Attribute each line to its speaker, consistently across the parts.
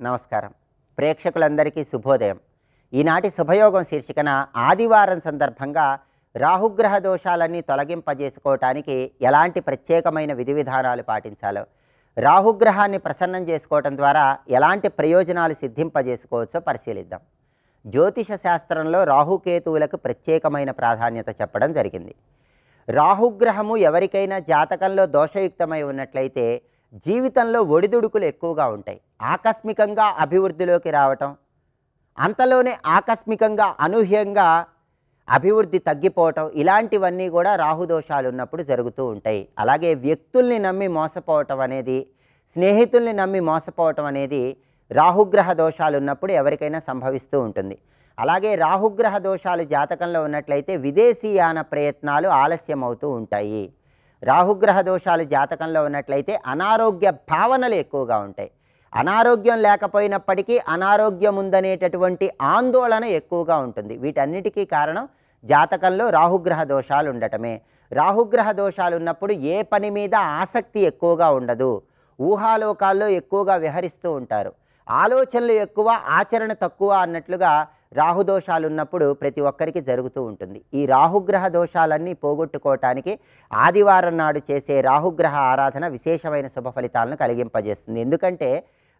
Speaker 1: నమస్కారం. ప్రేక్షకులందరికీ శుభోదయం. ఈనాటి శుభయోగం శీర్షికన ఆదివారం సందర్భంగా రాహుగ్రహ దోషాలన్నీ తొలగింపజేసుకోవటానికి ఎలాంటి ప్రత్యేకమైన విధి విధానాలు పాటించాలో, రాహుగ్రహాన్ని ప్రసన్నం చేసుకోవటం ద్వారా ఎలాంటి ప్రయోజనాలు సిద్ధింపజేసుకోవచ్చో పరిశీలిద్దాం. జ్యోతిష శాస్త్రంలో రాహుకేతువులకు ప్రత్యేకమైన ప్రాధాన్యత చెప్పడం జరిగింది. రాహుగ్రహము ఎవరికైనా జాతకంలో దోషయుక్తమై ఉన్నట్లయితే జీవితంలో ఒడిదుడుకులు ఎక్కువగా ఉంటాయి. ఆకస్మికంగా అభివృద్ధిలోకి రావటం, అంతలోనే ఆకస్మికంగా అనూహ్యంగా అభివృద్ధి తగ్గిపోవటం, ఇలాంటివన్నీ కూడా రాహుదోషాలు ఉన్నప్పుడు జరుగుతూ ఉంటాయి. అలాగే వ్యక్తుల్ని నమ్మి మోసపోవటం అనేది, స్నేహితుల్ని నమ్మి మోసపోవటం అనేది రాహుగ్రహ దోషాలు ఉన్నప్పుడు ఎవరికైనా సంభవిస్తూ ఉంటుంది. అలాగే రాహుగ్రహ దోషాలు జాతకంలో ఉన్నట్లయితే విదేశీయాన ప్రయత్నాలు ఆలస్యం అవుతూ ఉంటాయి. రాహుగ్రహ దోషాలు జాతకంలో ఉన్నట్లయితే అనారోగ్య భావనలు ఎక్కువగా ఉంటాయి. అనారోగ్యం లేకపోయినప్పటికీ అనారోగ్యం ఉందనేటటువంటి ఆందోళన ఎక్కువగా ఉంటుంది. వీటన్నిటికీ కారణం జాతకంలో రాహుగ్రహ దోషాలు ఉండటమే. రాహుగ్రహ దోషాలు ఉన్నప్పుడు ఏ పని మీద ఆసక్తి ఎక్కువగా ఉండదు, ఊహాలోకాల్లో ఎక్కువగా విహరిస్తూ ఉంటారు. ఆలోచనలు ఎక్కువ, ఆచరణ తక్కువ అన్నట్లుగా రాహుదోషాలు ఉన్నప్పుడు ప్రతి ఒక్కరికి జరుగుతూ ఉంటుంది. ఈ రాహుగ్రహ దోషాలన్నీ పోగొట్టుకోవటానికి ఆదివారం నాడు చేసే రాహుగ్రహ ఆరాధన విశేషమైన శుభ ఫలితాలను కలిగింపజేస్తుంది. ఎందుకంటే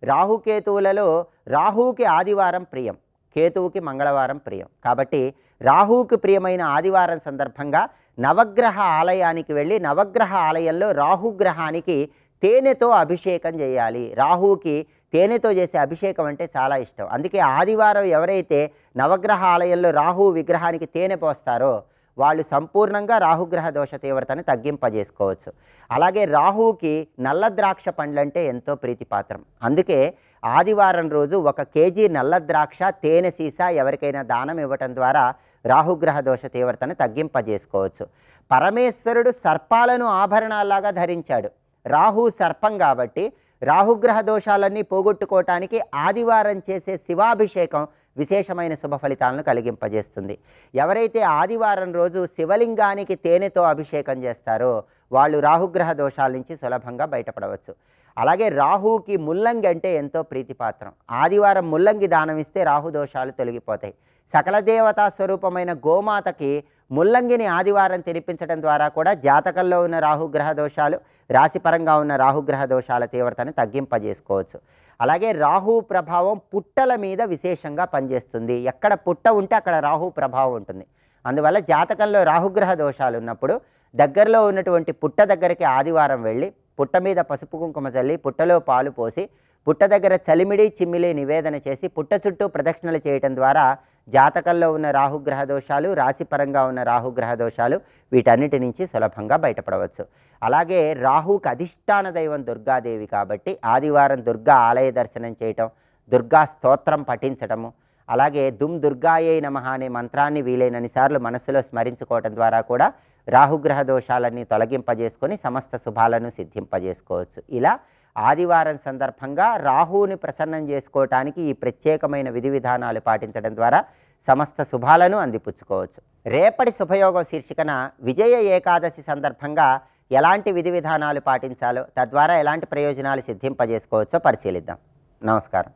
Speaker 1: రాహుకేతువులలో రాహువుకి ఆదివారం ప్రియం, కేతువుకి మంగళవారం ప్రియం. కాబట్టి రాహువుకి ప్రియమైన ఆదివారం సందర్భంగా నవగ్రహ ఆలయానికి వెళ్ళి నవగ్రహ ఆలయంలో రాహుగ్రహానికి తేనెతో అభిషేకం చేయాలి. రాహువుకి తేనెతో చేసే అభిషేకం అంటే చాలా ఇష్టం. అందుకే ఆదివారం ఎవరైతే నవగ్రహ ఆలయంలో రాహువు విగ్రహానికి తేనె పోస్తారో వాళ్ళు సంపూర్ణంగా రాహుగ్రహ దోష తీవ్రతను తగ్గింపజేసుకోవచ్చు. అలాగే రాహువుకి నల్ల ద్రాక్ష పండ్లంటే ఎంతో ప్రీతిపాత్రం. అందుకే ఆదివారం రోజు 1 కేజీ నల్ల ద్రాక్ష, తేనె సీసా ఎవరికైనా దానం ఇవ్వటం ద్వారా రాహుగ్రహ దోష తీవ్రతను తగ్గింపజేసుకోవచ్చు. పరమేశ్వరుడు సర్పాలను ఆభరణాల్లాగా ధరించాడు. రాహు సర్పం కాబట్టి రాహుగ్రహ దోషాలన్నీ పోగొట్టుకోవటానికి ఆదివారం చేసే శివాభిషేకం విశేషమైన శుభ ఫలితాలను కలిగింపజేస్తుంది. ఎవరైతే ఆదివారం రోజు శివలింగానికి తేనెతో అభిషేకం చేస్తారో వాళ్ళు రాహుగ్రహ దోషాల నుంచి సులభంగా బయటపడవచ్చు. అలాగే రాహువుకి ముల్లంగి అంటే ఎంతో ప్రీతిపాత్రం. ఆదివారం ముల్లంగి దానం ఇస్తే రాహుదోషాలు తొలగిపోతాయి. సకల దేవతా స్వరూపమైన గోమాతకి ముల్లంగిని ఆదివారం తినిపించడం ద్వారా కూడా జాతకంలో ఉన్న రాహుగ్రహ దోషాలు, రాశిపరంగా ఉన్న రాహుగ్రహ దోషాల తీవ్రతను తగ్గింపజేసుకోవచ్చు. అలాగే రాహు ప్రభావం పుట్టల మీద విశేషంగా పనిచేస్తుంది. ఎక్కడ పుట్ట ఉంటే అక్కడ రాహు ప్రభావం ఉంటుంది. అందువల్ల జాతకంలో రాహుగ్రహ దోషాలు ఉన్నప్పుడు దగ్గరలో ఉన్నటువంటి పుట్ట దగ్గరికి ఆదివారం వెళ్ళి పుట్ట మీద పసుపు కుంకుమ చల్లి పుట్టలో పాలు పోసి పుట్ట దగ్గర చలిమిడి చిమ్మిలి నివేదన చేసి పుట్ట చుట్టూ ప్రదక్షిణలు చేయటం ద్వారా జాతకంలో ఉన్న రాహుగ్రహ దోషాలు, రాశిపరంగా ఉన్న రాహుగ్రహ దోషాలు వీటన్నిటి నుంచి సులభంగా బయటపడవచ్చు. అలాగే రాహుకి అధిష్టాన దైవం దుర్గాదేవి కాబట్టి ఆదివారం దుర్గా ఆలయ దర్శనం చేయటం, దుర్గా స్తోత్రం పఠించటము, అలాగే దుమ్ దుర్గాయై నమః అనే మంత్రాన్ని వీలైనన్ని సార్లు మనస్సులో స్మరించుకోవటం ద్వారా కూడా రాహుగ్రహ దోషాలన్నీ తొలగింపజేసుకొని సమస్త శుభాలను సిద్ధింపజేసుకోవచ్చు. ఇలా ఆదివారం సందర్భంగా రాహువుని ప్రసన్నం చేసుకోవటానికి ఈ ప్రత్యేకమైన విధి విధానాలు పాటించడం ద్వారా సమస్త శుభాలను అందిపుచ్చుకోవచ్చు. రేపటి శుభయోగం శీర్షికన విజయ ఏకాదశి సందర్భంగా ఎలాంటి విధి విధానాలు పాటించాలో, తద్వారా ఎలాంటి ప్రయోజనాలు సిద్ధింపజేసుకోవచ్చో పరిశీలిద్దాం. నమస్కారం.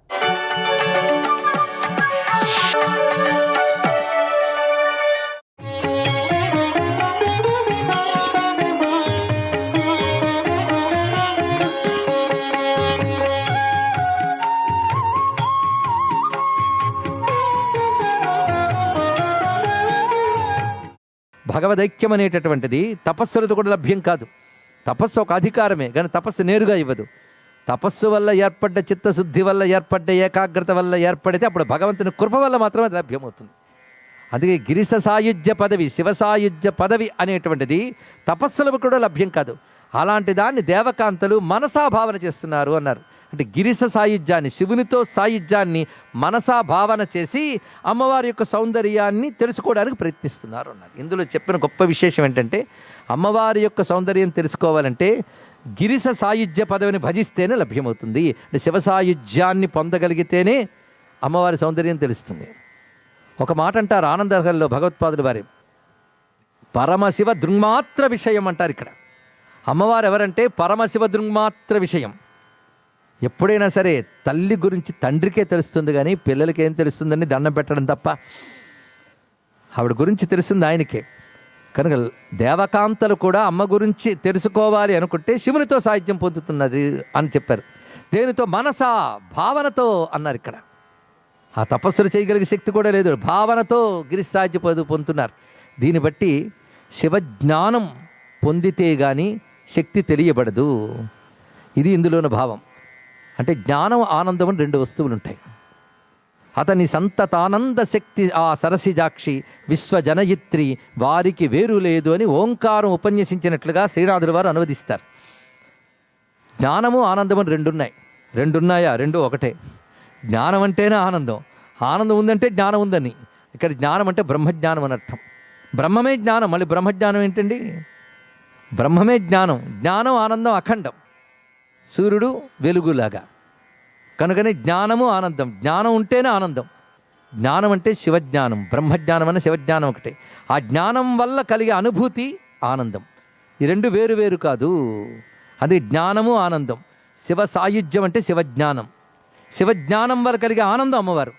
Speaker 2: భగవదైక్యం అనేటటువంటిది తపస్సులతో కూడా లభ్యం కాదు. తపస్సు ఒక అధికారమే, కానీ తపస్సు నేరుగా ఇవ్వదు. తపస్సు వల్ల ఏర్పడ్డ చిత్తశుద్ధి వల్ల ఏర్పడ్డ ఏకాగ్రత వల్ల ఏర్పడితే అప్పుడు భగవంతుని కృప వల్ల మాత్రమే అది లభ్యమవుతుంది. అందుకే గిరిశ సాయుజ్య పదవి, శివ సాయుజ్య పదవి అనేటువంటిది తపస్సులకు కూడా లభ్యం కాదు. అలాంటి దాన్ని దేవకాంతలు మనసాభావన చేస్తున్నారు అన్నారు. అంటే గిరిశ సాయుధ్యాన్ని, శివునితో సాయుధ్యాన్ని మనసాభావన చేసి అమ్మవారి యొక్క సౌందర్యాన్ని తెలుసుకోవడానికి ప్రయత్నిస్తున్నారు అన్నారు. ఇందులో చెప్పిన గొప్ప విశేషం ఏంటంటే అమ్మవారి యొక్క సౌందర్యం తెలుసుకోవాలంటే గిరిశ సాయుధ్య పదవిని భజిస్తేనే లభ్యమవుతుంది. అంటే శివ సాయుధ్యాన్ని పొందగలిగితేనే అమ్మవారి సౌందర్యం తెలుస్తుంది. ఒక మాట అంటారు ఆనందహల్లో భగవత్పాదులు వారి, పరమశివ దృంమాత్ర విషయం అంటారు. ఇక్కడ అమ్మవారు ఎవరంటే పరమశివ దృంమాత్ర విషయం. ఎప్పుడైనా సరే తల్లి గురించి తండ్రికే తెలుస్తుంది, కానీ పిల్లలకి ఏం తెలుస్తుందని దండం పెట్టడం తప్ప ఆవిడ గురించి తెలిసింది ఆయనకే. కనుక దేవకాంతలు కూడా అమ్మ గురించి తెలుసుకోవాలి అనుకుంటే శివునితో సాహిత్యం పొందుతున్నది అని చెప్పారు. దేనితో? మనసా, భావనతో అన్నారు. ఇక్కడ ఆ తపస్సులు చేయగలిగే శక్తి కూడా లేదు, భావనతో గిరి సాహిత్య పొందుతున్నారు. దీన్ని బట్టి శివజ్ఞానం పొందితే గాని శక్తి తెలియబడదు. ఇది ఇందులోని భావం. అంటే జ్ఞానం, ఆనందం అని రెండు వస్తువులు ఉంటాయి. అతని సంతతానంద శక్తి ఆ సరసిజాక్షి విశ్వజనయిత్రి వారికి వేరు లేదు అని ఓంకారం ఉపన్యసించినట్లుగా శ్రీనాథుల వారు అనువదిస్తారు. జ్ఞానము ఆనందము రెండున్నాయి. రెండున్నాయా? రెండు ఒకటే. జ్ఞానం అంటేనే ఆనందం, ఆనందం ఉందంటే జ్ఞానం ఉందని. ఇక్కడ జ్ఞానం అంటే బ్రహ్మజ్ఞానం అని అర్థం. బ్రహ్మమే జ్ఞానం. మళ్ళీ బ్రహ్మజ్ఞానం ఏంటండి? బ్రహ్మమే జ్ఞానం. జ్ఞానం ఆనందం అఖండం, సూర్యుడు వెలుగులాగా. కనుకనే జ్ఞానము ఆనందం. జ్ఞానం ఉంటేనే ఆనందం. జ్ఞానం అంటే శివజ్ఞానం, బ్రహ్మజ్ఞానం అనే శివజ్ఞానం ఒకటే. ఆ జ్ఞానం వల్ల కలిగే అనుభూతి ఆనందం. ఈ రెండు వేరు వేరు కాదు. అది జ్ఞానము ఆనందం. శివ సాయుధ్యం అంటే శివజ్ఞానం. శివజ్ఞానం వల్ల కలిగే ఆనందం అమ్మవారు.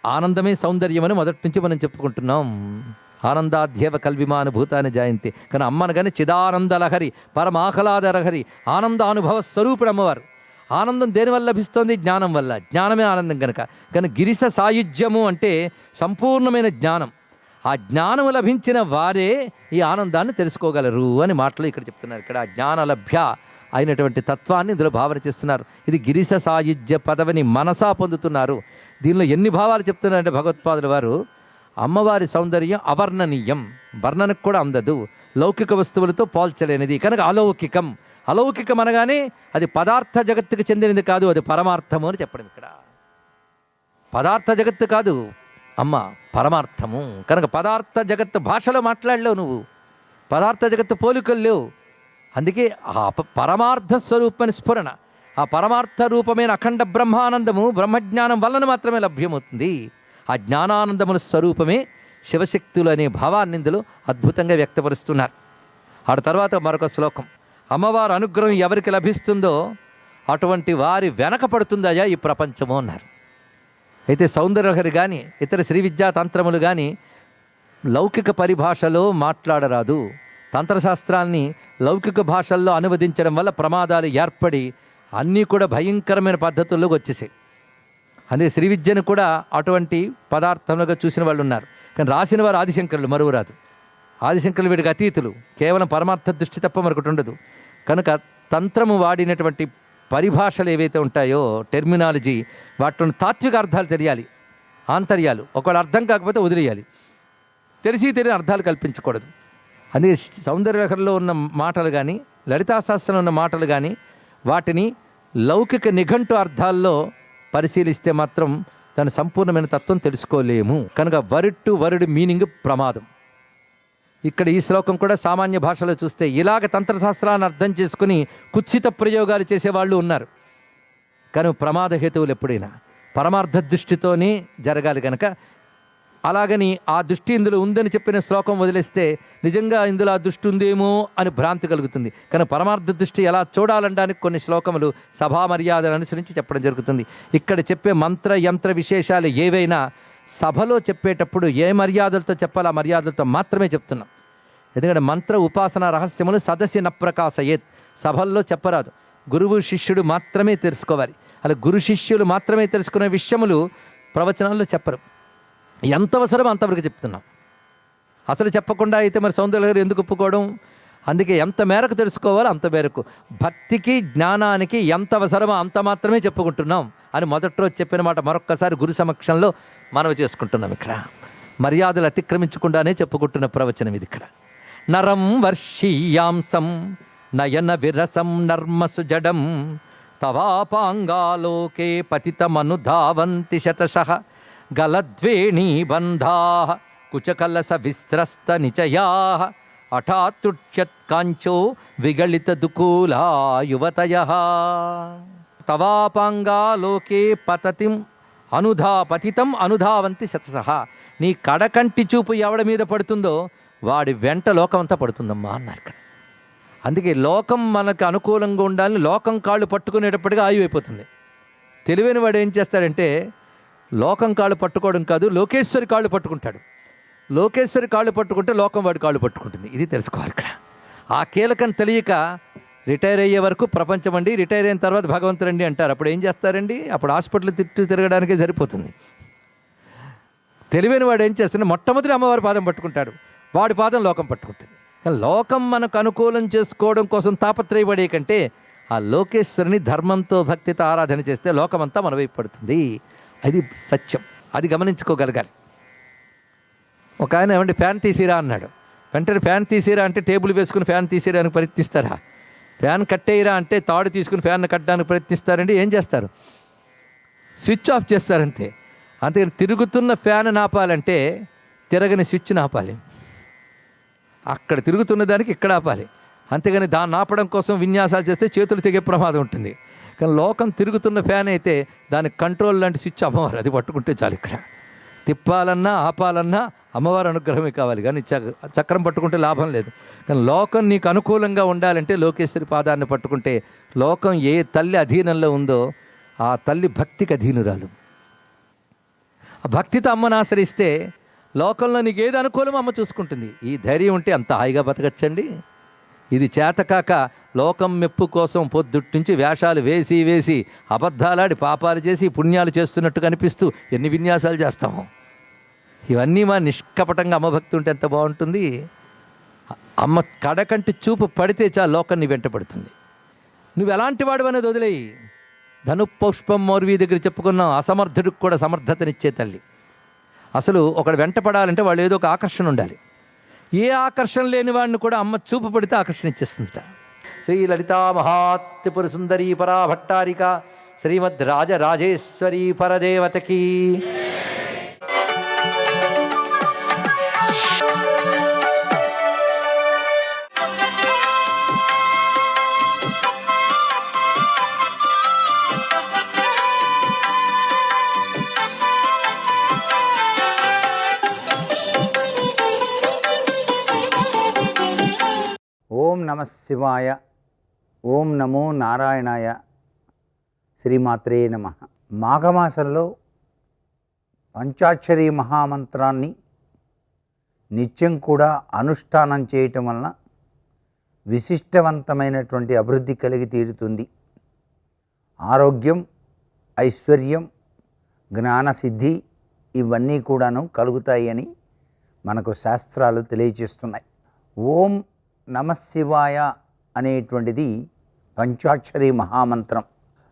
Speaker 2: ఆనందమే సౌందర్యం అని మొదటి నుంచి మనం చెప్పుకుంటున్నాం. ఆనందాధ్యేవ కల్విమానుభూతాన్ని జాయంతి. కానీ అమ్మనగానే చిదానంద లహరి, పరమాహ్లాద లహరి, ఆనందానుభవ స్వరూపుడు అమ్మవారు. ఆనందం దేనివల్ల లభిస్తోంది? జ్ఞానం వల్ల. జ్ఞానమే ఆనందం కనుక. కానీ గిరిస సాయుధ్యము అంటే సంపూర్ణమైన జ్ఞానం. ఆ జ్ఞానము లభించిన వారే ఈ ఆనందాన్ని తెలుసుకోగలరు అని మాటలు ఇక్కడ చెప్తున్నారు. ఇక్కడ జ్ఞానలభ్య అయినటువంటి తత్వాన్ని ఇందులో భావన చేస్తున్నారు. ఇది గిరిస సాయుధ్య పదవిని మనసా పొందుతున్నారు. దీనిలో ఎన్ని భావాలు చెప్తున్నారంటే భగవత్పాదుల వారు, అమ్మవారి సౌందర్యం అవర్ణనీయం, వర్ణనకు కూడా అందదు, లౌకిక వస్తువులతో పోల్చలేనిది, కనుక అలౌకికం. అలౌకికం అనగానే అది పదార్థ జగత్తుకు చెందినది కాదు, అది పరమార్థము అని చెప్పడం. ఇక్కడ పదార్థ జగత్తు కాదు అమ్మ, పరమార్థము. కనుక పదార్థ జగత్తు భాషలో మాట్లాడలేవు నువ్వు, పదార్థ జగత్తు పోలికలు లేవు. అందుకే ఆ పరమార్థ స్వరూపమైన స్ఫురణ, ఆ పరమార్థ రూపమైన అఖండ బ్రహ్మానందము బ్రహ్మజ్ఞానం వలన మాత్రమే లభ్యమవుతుంది. ఆ జ్ఞానానందముల స్వరూపమే శివశక్తులు అనే భావాన్ని ఇందులో అద్భుతంగా వ్యక్తపరుస్తున్నారు. ఆ తర్వాత మరొక శ్లోకం, అమ్మవారు అనుగ్రహం ఎవరికి లభిస్తుందో అటువంటి వారి వెనక పడుతుందయా ఈ ప్రపంచము అన్నారు. అయితే సౌందర్యలహరి కానీ ఇతర శ్రీ విద్యా తంత్రములు కానీ లౌకిక పరిభాషలో మాట్లాడరాదు. తంత్రశాస్త్రాన్ని లౌకిక భాషల్లో అనువదించడం వల్ల ప్రమాదాలు ఏర్పడి అన్నీ కూడా భయంకరమైన పద్ధతుల్లోకి వచ్చేసాయి. అదే శ్రీ విద్యను కూడా అటువంటి పదార్థములుగా చూసిన వాళ్ళు ఉన్నారు. కానీ రాసిన వారు ఆదిశంకరులు, మరువురాదు. ఆదిశంకరులు వీడికి అతీతులు, కేవలం పరమార్థ దృష్టి తప్ప మరొకటి ఉండదు. కనుక తంత్రము వాడినటువంటి పరిభాషలు ఏవైతే ఉంటాయో, టెర్మినాలజీ, వాటిలో తాత్విక అర్థాలు తెలియాలి, ఆంతర్యాలు. ఒకవేళ అర్థం కాకపోతే వదిలేయాలి, తెలియని అర్థాలు కల్పించకూడదు. అందుకే సౌందర్యలహరిలో ఉన్న మాటలు కానీ, లలితాశాస్త్రంలో ఉన్న మాటలు కానీ, వాటిని లౌకిక నిఘంటు అర్థాల్లో పరిశీలిస్తే మాత్రం దాని సంపూర్ణమైన తత్వం తెలుసుకోలేము. కనుక వర్డ్ టు వర్డ్ మీనింగ్ ప్రమాదం. ఇక్కడ ఈ శ్లోకం కూడా సామాన్య భాషలో చూస్తే ఇలాగ తంత్రశాస్త్రాన్ని అర్థం చేసుకుని కుత్సిత ప్రయోగాలు చేసేవాళ్ళు ఉన్నారు. కానీ ప్రమాద హేతువులు ఎప్పుడైనా పరమార్థ దృష్టితోనే జరగాలి. కనుక అలాగని ఆ దృష్టి ఇందులో ఉందని చెప్పిన శ్లోకం వదిలేస్తే నిజంగా ఇందులో ఆ దృష్టి ఉందేమో అని భ్రాంతి కలుగుతుంది. కానీ పరమార్థ దృష్టి ఎలా చూడాలనడానికి కొన్ని శ్లోకములు సభా మర్యాదను అనుసరించి చెప్పడం జరుగుతుంది. ఇక్కడ చెప్పే మంత్ర యంత్ర విశేషాలు ఏవైనా సభలో చెప్పేటప్పుడు ఏ మర్యాదలతో చెప్పాలో ఆ మర్యాదలతో మాత్రమే చెప్తున్నాం. ఎందుకంటే మంత్ర ఉపాసన రహస్యములు సదస్య నప్రకాశయేత్, సభల్లో చెప్పరాదు. గురువు శిష్యుడు మాత్రమే తెలుసుకోవాలి. అలా గురు శిష్యులు మాత్రమే తెలుసుకునే విషయములు ప్రవచనాల్లో చెప్పరు. ఎంత అవసరమో అంతవరకు చెప్తున్నాం. అసలు చెప్పకుండా అయితే మరి సౌందర్యలహరి ఎందుకు ఒప్పుకోవడం? అందుకే ఎంత మేరకు తెలుసుకోవాలో అంత మేరకు, భక్తికి జ్ఞానానికి ఎంత అవసరమో అంత మాత్రమే చెప్పుకుంటున్నాం అని మొదటి రోజు చెప్పిన మాట మరొక్కసారి గురు సమక్షంలో మనవి చేసుకుంటున్నాం. ఇక్కడ మర్యాదలు అతిక్రమించకుండానే చెప్పుకుంటున్న ప్రవచనం ఇది. ఇక్కడ నరం వర్షీయాంసం నయన విరసం నర్మసు జడం తవాపాంగాలోకే పతితమనుధావంతి శతశః గలద్వేణీ బంధా కుచకలస విస్రస్త నిచయాః హఠాత్తుచ్యత్ కాంచో విగళిత దుకూలా యువతయః తవాపాంగాలోకే పతితం అనుధావంతి శతశః. నీ కడకంటి చూపు ఎవడి మీద పడుతుందో వాడి వెంట లోకమంతా పడుతుందమ్మా అన్నారు ఇక్కడ. అందుకే లోకం మనకు అనుకూలంగా ఉండాలని లోకం కాళ్ళు పట్టుకునేటప్పటిగా ఆయువు అయిపోతుంది. తెలివైన వాడు ఏం చేస్తాడంటే లోకం కాళ్ళు పట్టుకోవడం కాదు, లోకేశ్వరి కాళ్ళు పట్టుకుంటాడు. లోకేశ్వరి కాళ్ళు పట్టుకుంటే లోకం వాడి కాళ్ళు పట్టుకుంటుంది. ఇది తెలుసుకోవాలి ఇక్కడ. ఆ కీలకం తెలియక రిటైర్ అయ్యే వరకు ప్రపంచం అండి, రిటైర్ అయిన తర్వాత భగవంతుడండి అంటారు. అప్పుడు ఏం చేస్తారండి? అప్పుడు హాస్పిటల్ తిరగడానికే సరిపోతుంది. తెలివైన వాడు ఏం చేస్తాడు? మొట్టమొదటి అమ్మవారి పాదం పట్టుకుంటాడు, వాడి పాదం లోకం పట్టుకుంటుంది. కానీ లోకం మనకు అనుకూలం చేసుకోవడం కోసం తాపత్రయపడే కంటే ఆ లోకేశ్వరుని ధర్మంతో భక్తితో ఆరాధన చేస్తే లోకమంతా మన వైపు పడుతుంది. అది సత్యం, అది గమనించుకోగలగాలి. ఒక ఆయన ఏమంటే ఫ్యాన్ తీసిరా అన్నాడు. వెంటనే ఫ్యాన్ తీసిరా అంటే టేబుల్ వేసుకుని ఫ్యాన్ తీసేయడానికి ప్రయత్నిస్తారా? ఫ్యాన్ కట్టేయరా అంటే తాడు తీసుకుని ఫ్యాన్ కట్టడానికి ప్రయత్నిస్తారండి. ఏం చేస్తారు? స్విచ్ ఆఫ్ చేస్తారంతే. అంతేగాని తిరుగుతున్న ఫ్యాన్ ఆపాలంటే తిరగని స్విచ్ని ఆపాలి. అక్కడ తిరుగుతున్న దానికి ఇక్కడ ఆపాలి. అంతేగాని దాన్ని ఆపడం కోసం విన్యాసాలు చేస్తే చేతులు తెగే ప్రమాదం ఉంటుంది. కానీ లోకం తిరుగుతున్న ఫ్యాన్ అయితే దానికి కంట్రోల్ లాంటి స్విచ్ అమ్మవారు, అది పట్టుకుంటే చాలు. ఇక్కడ తిప్పాలన్నా ఆపాలన్నా అమ్మవారి అనుగ్రహమే కావాలి, కానీ చక్రం పట్టుకుంటే లాభం లేదు. కానీ లోకం నీకు అనుకూలంగా ఉండాలంటే లోకేశ్వరి పాదాన్ని పట్టుకుంటే, లోకం ఏ తల్లి అధీనంలో ఉందో ఆ తల్లి భక్తికి అధీనురాలు. ఆ భక్తితో అమ్మను ఆశ్రయిస్తే లోకంలో నీకు ఏది అనుకూలమో అమ్మ చూసుకుంటుంది. ఈ ధైర్యం ఉంటే అంత హాయిగా బతకచ్చండి. ఇది చేతకాక లోకం మెప్పు కోసం పొద్దుటి నుంచి వేషాలు వేసి వేసి అబద్ధాలాడి పాపాలు చేసి పుణ్యాలు చేస్తున్నట్టు కనిపిస్తూ ఎన్ని విన్యాసాలు చేస్తాము. ఇవన్నీ మా నిష్కపటంగా అమ్మ భక్తి ఉంటే ఎంత బాగుంటుంది. అమ్మ కడకంటి చూపు పడితే చాలు లోకం నీ వెంట పడుతుంది. నువ్వు ఎలాంటి వాడు అనేది వదిలేయి. ధనుపౌష్పం మౌర్వి దగ్గర చెప్పుకున్నాం, అసమర్థుడికి కూడా సమర్థతనిచ్చే తల్లి. అసలు ఒకడు వెంట పడాలంటే వాళ్ళు ఏదో ఒక ఆకర్షణ ఉండాలి. ఏ ఆకర్షణ లేని వాడిని కూడా అమ్మ చూపు పడితే ఆకర్షణ ఇచ్చేస్తుందట. శ్రీ లలితా మహాత్రిపుర సుందరీ పరాభట్టారిక శ్రీమద్ రాజరాజేశ్వరీ పరదేవతకి.
Speaker 3: ఓం నమః శివాయ. ఓం నమో నారాయణాయ. శ్రీమాత్రే నమః. మాఘమాసంలో పంచాక్షరీ మహామంత్రాన్ని నిత్యం కూడా అనుష్ఠానం చేయటం వలన విశిష్టవంతమైనటువంటి అభివృద్ధి కలిగి తీరుతుంది. ఆరోగ్యం, ఐశ్వర్యం, జ్ఞానసిద్ధి ఇవన్నీ కూడాను కలుగుతాయి అని మనకు శాస్త్రాలు తెలియజేస్తున్నాయి. ఓం నమశివాయ అనేటువంటిది పంచాక్షరీ మహామంత్రం.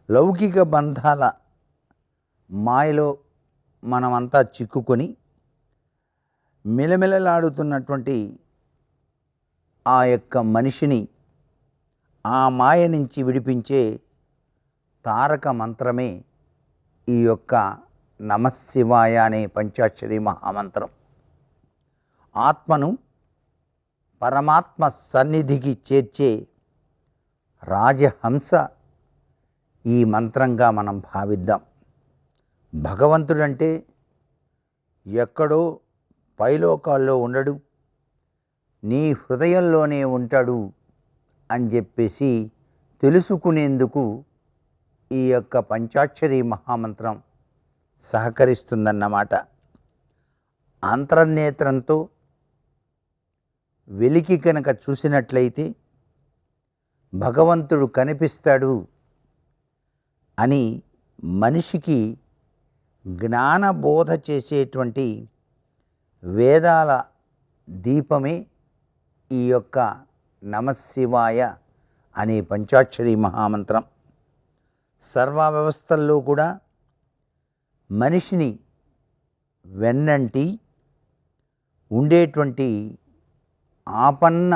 Speaker 3: లౌకిక బంధాల మాయలో మనమంతా చిక్కుకొని మిలమిలలాడుతున్నటువంటి ఆ యొక్క మనిషిని ఆ మాయ నుంచి విడిపించే తారక మంత్రమే ఈ యొక్క నమశివాయ అనే పంచాక్షరీ మహామంత్రం. ఆత్మను పరమాత్మ సన్నిధికి చేర్చే రాజహంస ఈ మంత్రంగా మనం భావిద్దాం. భగవంతుడంటే ఎక్కడో పైలోకాల్లో ఉండడు, నీ హృదయంలోనే ఉంటాడు అని చెప్పేసి తెలుసుకునేందుకు ఈ యొక్క పంచాక్షరీ మహామంత్రం సహకరిస్తుందన్నమాట. అంతర్నేత్రంతో వెలికి కనుక చూసినట్లయితే భగవంతుడు కనిపిస్తాడు అని మనిషికి జ్ఞానబోధ చేసేటువంటి వేదాల దీపమే ఈ యొక్క నమశివాయ అనే పంచాక్షరీ మహామంత్రం. సర్వ వ్యవస్థల్లో కూడా మనిషిని వెన్నంటి ఉండేటువంటి ఆపన్న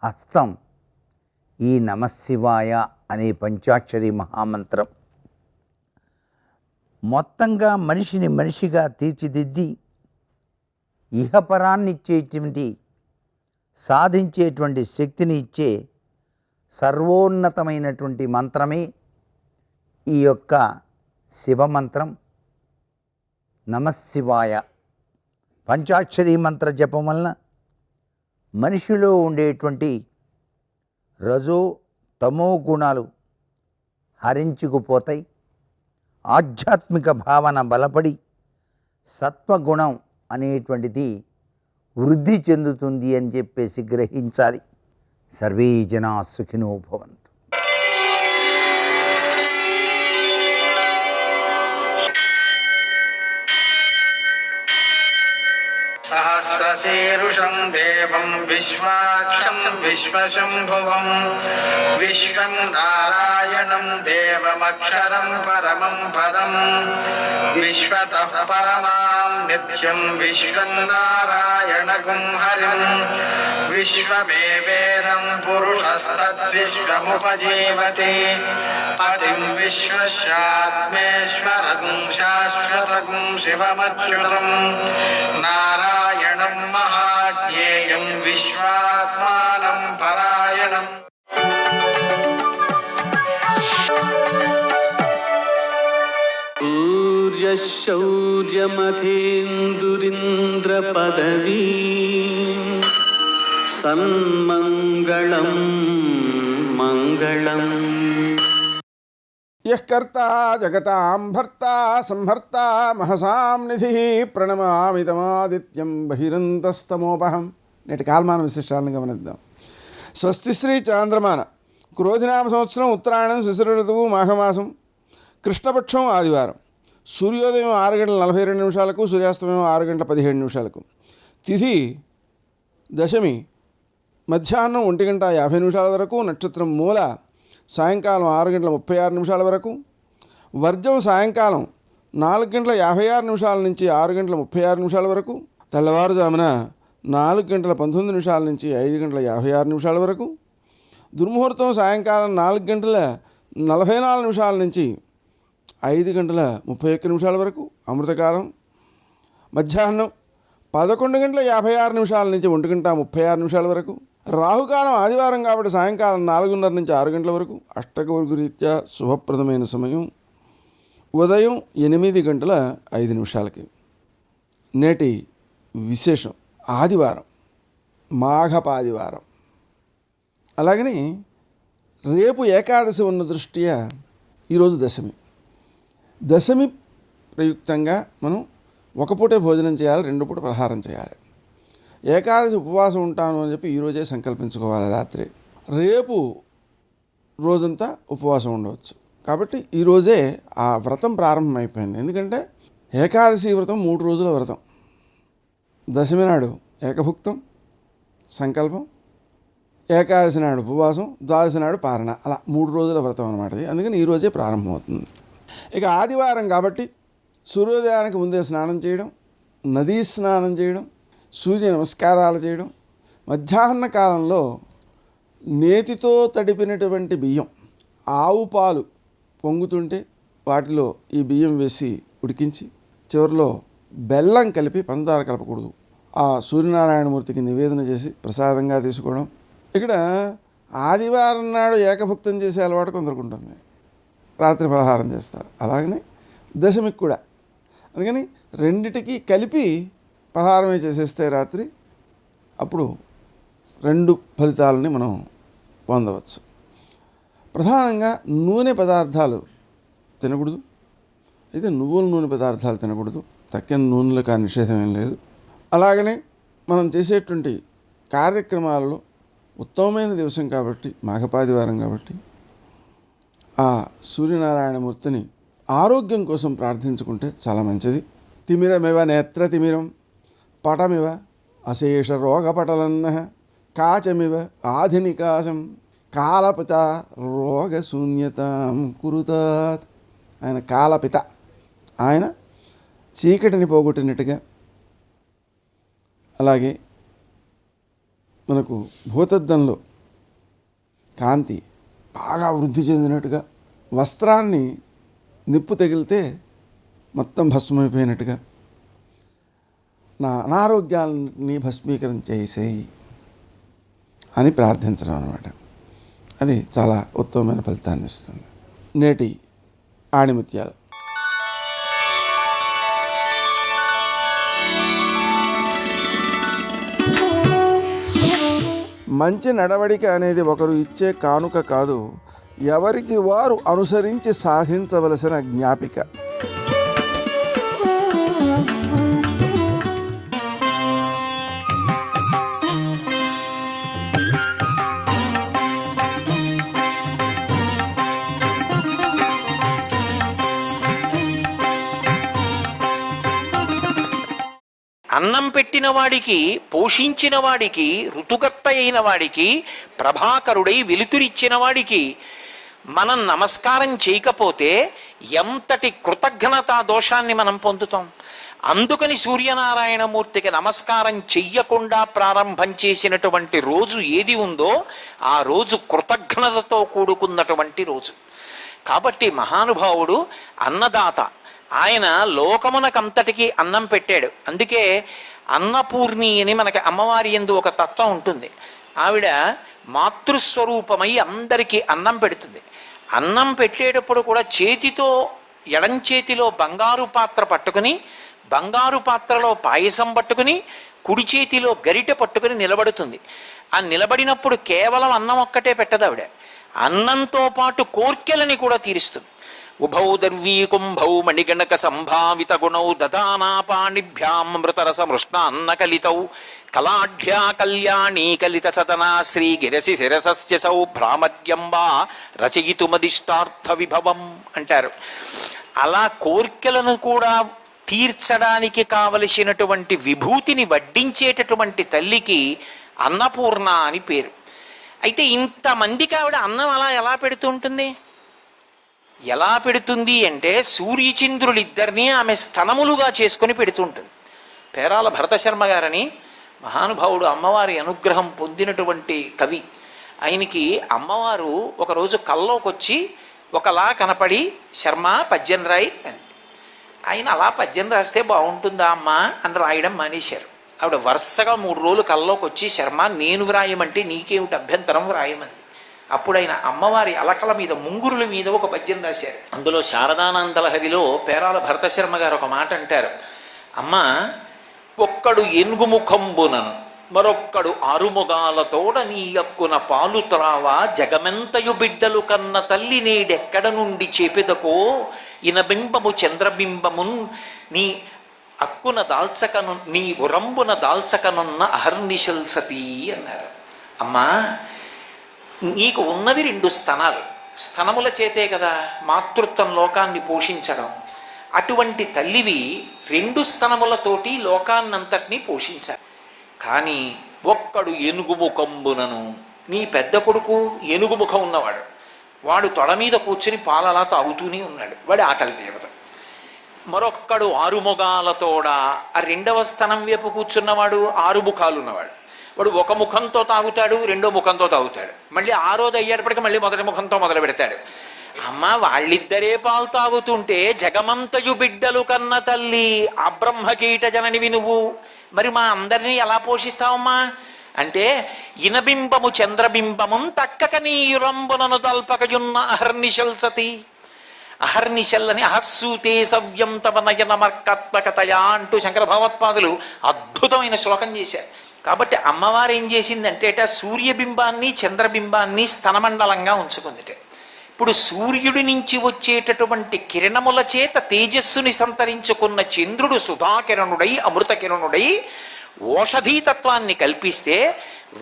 Speaker 3: హస్తం ఈ నమశివాయ అనే పంచాక్షరీ మహామంత్రం. మొత్తంగా మనిషిని మనిషిగా తీర్చిదిద్ది ఇహపరాన్నిచ్చేటువంటి సాధించేటువంటి శక్తిని ఇచ్చే సర్వోన్నతమైనటువంటి మంత్రమే ఈ యొక్క శివమంత్రం నమశివాయ. పంచాక్షరీ మంత్ర జపం వలన మనిషిలో ఉండేటువంటి రజో తమో గుణాలు హరించుకుపోతాయి. ఆధ్యాత్మిక భావన బలపడి సత్వగుణం అనేటువంటిది వృద్ధి చెందుతుంది అని చెప్పేసి గ్రహించాలి. సర్వే జనా సుఖినో భవంతు.
Speaker 4: సహస్రశీరుషం దేవం విశ్వాక్షం విశ్వశంభువం విశ్వం నారాయణం దేవమక్షరం పరమం పదం విశ్వతః పరమాం నిత్యం విశ్వం నారాయణగుం హరిం విశ్వమేవేదం పురుషస్తద్విశ్వముపజీవతి పతిం విశ్వస్యాత్మేశ్వరం శాశ్వతం శివమచ్యుతం నారాయణం మహాజ్ఞేయం విశ్వాత్మానం పరాయణం.
Speaker 5: సూర్యశౌర్యమథేందురింద్రపదవీ సన్మంగళం మంగళం.
Speaker 6: యః కర్తా జగతాం భర్తా సంహర్తా మహసాం నిధి ప్రణమామి తమాదిత్యం బహిరంతస్తమోపహం. నేటి కాలమాన విశేషాలను గమనిద్దాం. స్వస్తి శ్రీ చాంద్రమాన క్రోధినామ సంవత్సరం ఉత్తరాయణం శిశిర ఋతువు మాఘమాసం కృష్ణపక్షం ఆదివారం. సూర్యోదయం 6:42 సూర్యాస్తమయం 6:17. తిథి దశమి మధ్యాహ్నం 1:50 వరకు. నక్షత్రం మూల సాయంకాలం 6:36 వరకు. వర్జం సాయంకాలం 4:56 నుంచి 6:36 వరకు. తెల్లవారుజామున 4:19 నుంచి 5:56 వరకు. దుర్ముహూర్తం సాయంకాలం 4:44 నుంచి 5:31 వరకు. అమృతకాలం మధ్యాహ్నం 11:56 నుంచి 1:36 వరకు. రాహుకాలం ఆదివారం కాబట్టి సాయంకాలం 4:30 నుంచి 6 గంటల వరకు. అష్టకవర్గ రీత్యా శుభప్రదమైన సమయం ఉదయం 8:05. నేటి విశేషం ఆదివారం, మాఘపాదివారం. అలాగని రేపు ఏకాదశి ఉన్న దృష్ట్యా ఈరోజు దశమి. దశమి ప్రయుక్తంగా మనం ఒక పూటే భోజనం చేయాలి, 2 పూట పలహారం చేయాలి. ఏకాదశి ఉపవాసం ఉంటాను అని చెప్పి ఈరోజే సంకల్పించుకోవాలి రాత్రి. రేపు రోజంతా ఉపవాసం ఉండవచ్చు. కాబట్టి ఈరోజే ఆ వ్రతం ప్రారంభమైపోయింది. ఎందుకంటే ఏకాదశి వ్రతం 3 రోజుల వ్రతం. దశమి నాడు ఏకభుక్తం సంకల్పం, ఏకాదశి నాడు ఉపవాసం, ద్వాదశి నాడు పారణ, అలా 3 రోజుల వ్రతం అనమాట. అందుకని ఈరోజే ప్రారంభమవుతుంది. ఇక ఆదివారం కాబట్టి సూర్యోదయానికి ముందే స్నానం చేయడం, నదీ స్నానం చేయడం, సూర్య నమస్కారాలు చేయడం, మధ్యాహ్న కాలంలో నేతితో తడిపినటువంటి బియ్యం, ఆవు పాలు పొంగుతుంటే వాటిలో ఈ బియ్యం వేసి ఉడికించి చివరిలో బెల్లం కలిపి, పంచదార కలపకూడదు, ఆ సూర్యనారాయణమూర్తికి నివేదన చేసి ప్రసాదంగా తీసుకోవడం. ఇక్కడ ఆదివారం నాడు ఏకభుక్తం చేసే అలవాటు కొందరికి ఉంటుంది, రాత్రి పలహారం చేస్తారు. అలాగనే దశమికి కూడా. అందుకని రెండిటికి కలిపి పలహారమే చేసేస్తే రాత్రి అప్పుడు 2 ఫలితాలని మనం పొందవచ్చు. ప్రధానంగా నూనె పదార్థాలు తినకూడదు. అయితే నువ్వుల నూనె పదార్థాలు తినకూడదు. తక్కిన నూనెలకు ఆ నిషేధం ఏం లేదు. అలాగనే మనం చేసేటువంటి కార్యక్రమాలలో ఉత్తమమైన దివసం కాబట్టి, మాఘపాదివారం కాబట్టి, ఆ సూర్యనారాయణమూర్తిని ఆరోగ్యం కోసం ప్రార్థించుకుంటే చాలా మంచిది. తిమిరమివ నేత్ర తిమిరం పటమివ అశేష రోగపటలన్న కాచమివ ఆధినికాశం కాలపిత రోగశూన్యతాం కురుతాత్. ఆయన కాలపిత, ఆయన చీకటిని పోగొట్టినట్టుగా, అలాగే మనకు భూతద్దంలో కాంతి బాగా వృద్ధి చెందినట్టుగా, వస్త్రాన్ని నిప్పు తగిలితే మొత్తం భస్మైపోయినట్టుగా, నా అనారోగ్యాన్ని భస్మీకరణ చేసేయి అని ప్రార్థించడం అన్నమాట. అది చాలా ఉత్తమమైన ఫలితాన్ని ఇస్తుంది. నేటి ఆణిముత్యాలు. మంచి నడవడిక అనేది ఒకరు ఇచ్చే కానుక కాదు, ఎవరికి వారు అనుసరించి సాధించవలసిన జ్ఞాపిక.
Speaker 7: అన్నం పెట్టిన వాడికి, పోషించిన వాడికి, ఋతుకర్త అయిన వాడికి, ప్రభాకరుడై వెలుతురిచ్చిన వాడికి మనం నమస్కారం చేయకపోతే ఎంతటి కృతజ్ఞతా దోషాన్ని మనం పొందుతాం. అందుకని సూర్యనారాయణమూర్తికి నమస్కారం చెయ్యకుండా ప్రారంభం చేసినటువంటి రోజు ఏది ఉందో ఆ రోజు కృతజ్ఞతతో కూడుకున్నటువంటి రోజు. కాబట్టి మహానుభావుడు అన్నదాత. ఆయన లోకమునకంతటికీ అన్నం పెట్టాడు. అందుకే అన్నపూర్ణి అని మనకి అమ్మవారి యందు ఒక తత్వం ఉంటుంది. ఆవిడ మాతృస్వరూపమై అందరికీ అన్నం పెడుతుంది. అన్నం పెట్టేటప్పుడు కూడా చేతితో, ఎడం చేతిలో బంగారు పాత్ర పట్టుకుని, బంగారు పాత్రలో పాయసం పట్టుకుని, కుడి చేతిలో గరిటె పట్టుకుని నిలబడుతుంది. ఆ నిలబడినప్పుడు కేవలం అన్నం ఒక్కటే పెట్టదు ఆవిడ, అన్నంతో పాటు కోర్కెలని కూడా తీరుస్తుంది. ఉభౌ దర్వీ కుంభౌ మణిగణక సంభావిత గుణౌ దదానాపాణిభ్యాం మృతరస మృష్ణాన్న కలితౌ కళాఢ్యా కళ్యాణీ కలిత సదనా శ్రీ గిరసి శిరసస్య సౌ భ్రామర్యంబా రచయితుమదిష్టార్థ విభవం అంటారు. అలా కోర్కెలను కూడా తీర్చడానికి కావలసినటువంటి విభూతిని వడ్డించేటటువంటి తల్లికి అన్నపూర్ణ అని పేరు. అయితే ఇంతమందికి ఆవిడ అన్నం అలా ఎలా పెడుతూ ఉంటుంది? ఎలా పెడుతుంది అంటే సూర్యచంద్రులిద్దరినీ ఆమె స్తనములుగా చేసుకొని పెడుతుంటుంది. పేరాల భరతశర్మ గారని మహానుభావుడు, అమ్మవారి అనుగ్రహం పొందినటువంటి కవి. ఆయనకి అమ్మవారు ఒకరోజు కల్లోకి వచ్చి ఒకలా కనపడి, శర్మ పద్యం రాయి అని. ఆయన అలా పద్యం రాస్తే బాగుంటుందా అమ్మా అని రాయడం మానేశారు. ఆవిడ వరుసగా 3 రోజులు కల్లోకి వచ్చి, శర్మ నేను వ్రాయమంటే నీకేమిటి అభ్యంతరం, వ్రాయమంది. అప్పుడు ఆయన అమ్మవారి అలకల మీద, ముంగురుల మీద ఒక పద్యం రాశారు. అందులో శారదానందలహరిలో పేరాల భరతశర్మ గారు ఒక మాట అంటారు. అమ్మ, ఒక్కడు ఎనుగుముఖంబునను మరొక్కడు ఆరుముగాలతోడ నీ యక్కున పాలు త్రావా జగమెంతయు బిడ్డలు కన్న తల్లి నేడెక్కడ నుండి చేపెదకో ఇనబింబము చంద్రబింబమున్ నీ అక్కున దాల్చకను నీ ఉరంబున దాల్చకనున్న అహర్నిశల్ సతీ అన్నారు. అమ్మా, నీకు ఉన్నవి 2 స్తనాలు. స్తనముల చేతే కదా మాతృత్వం లోకాన్ని పోషించడం. అటువంటి తల్లివి 2 స్తనములతోటి లోకాన్నంతటినీ పోషించాలి. కానీ ఒక్కడు ఎనుగుముఖంబునను, నీ పెద్ద కొడుకు ఎనుగుముఖం ఉన్నవాడు, వాడు తొడ మీద కూర్చుని పాలలా తాగుతూనే ఉన్నాడు, వాడి ఆకలి తీరదు. మరొక్కడు 6 ముఖాలతోడ, ఆ 2వ స్తనం వైపు కూర్చున్నవాడు 6 ముఖాలు ఉన్నవాడు, వాడు 1 ముఖంతో తాగుతాడు, 2వ ముఖంతో తాగుతాడు, మళ్ళీ 6వది అయ్యేటప్పటికి మళ్ళీ మొదటి ముఖంతో మొదలు పెడతాడు. అమ్మ, వాళ్ళిద్దరే పాలు తాగుతుంటే జగమంతయు బిడ్డలు కన్న తల్లి ఆ బ్రహ్మకీట జననివి నువ్వు, మరి మా అందరినీ ఎలా పోషిస్తావమ్మా అంటే, ఇనబింబము చంద్రబింబమున్ తక్కక నీయురంబునను తల్పకయున్న అహర్నిశల్ సతి. అహర్నిశల్ అని అహస్సూతే సవ్యం తవ నయనమర్కాత్మకతయా అంటూ శంకర భగవత్పాదులు అద్భుతమైన శ్లోకం చేశారు. కాబట్టి అమ్మవారు ఏం చేసిందంటే సూర్యబింబాన్ని చంద్రబింబాన్ని స్తనమండలంగా ఉంచుకుందిట. ఇప్పుడు సూర్యుడి నుంచి వచ్చేటటువంటి కిరణముల చేత తేజస్సుని సంతరించుకున్న చంద్రుడు సుధాకిరణుడై అమృతకిరణుడై ఓషధీతత్వాన్ని కల్పిస్తే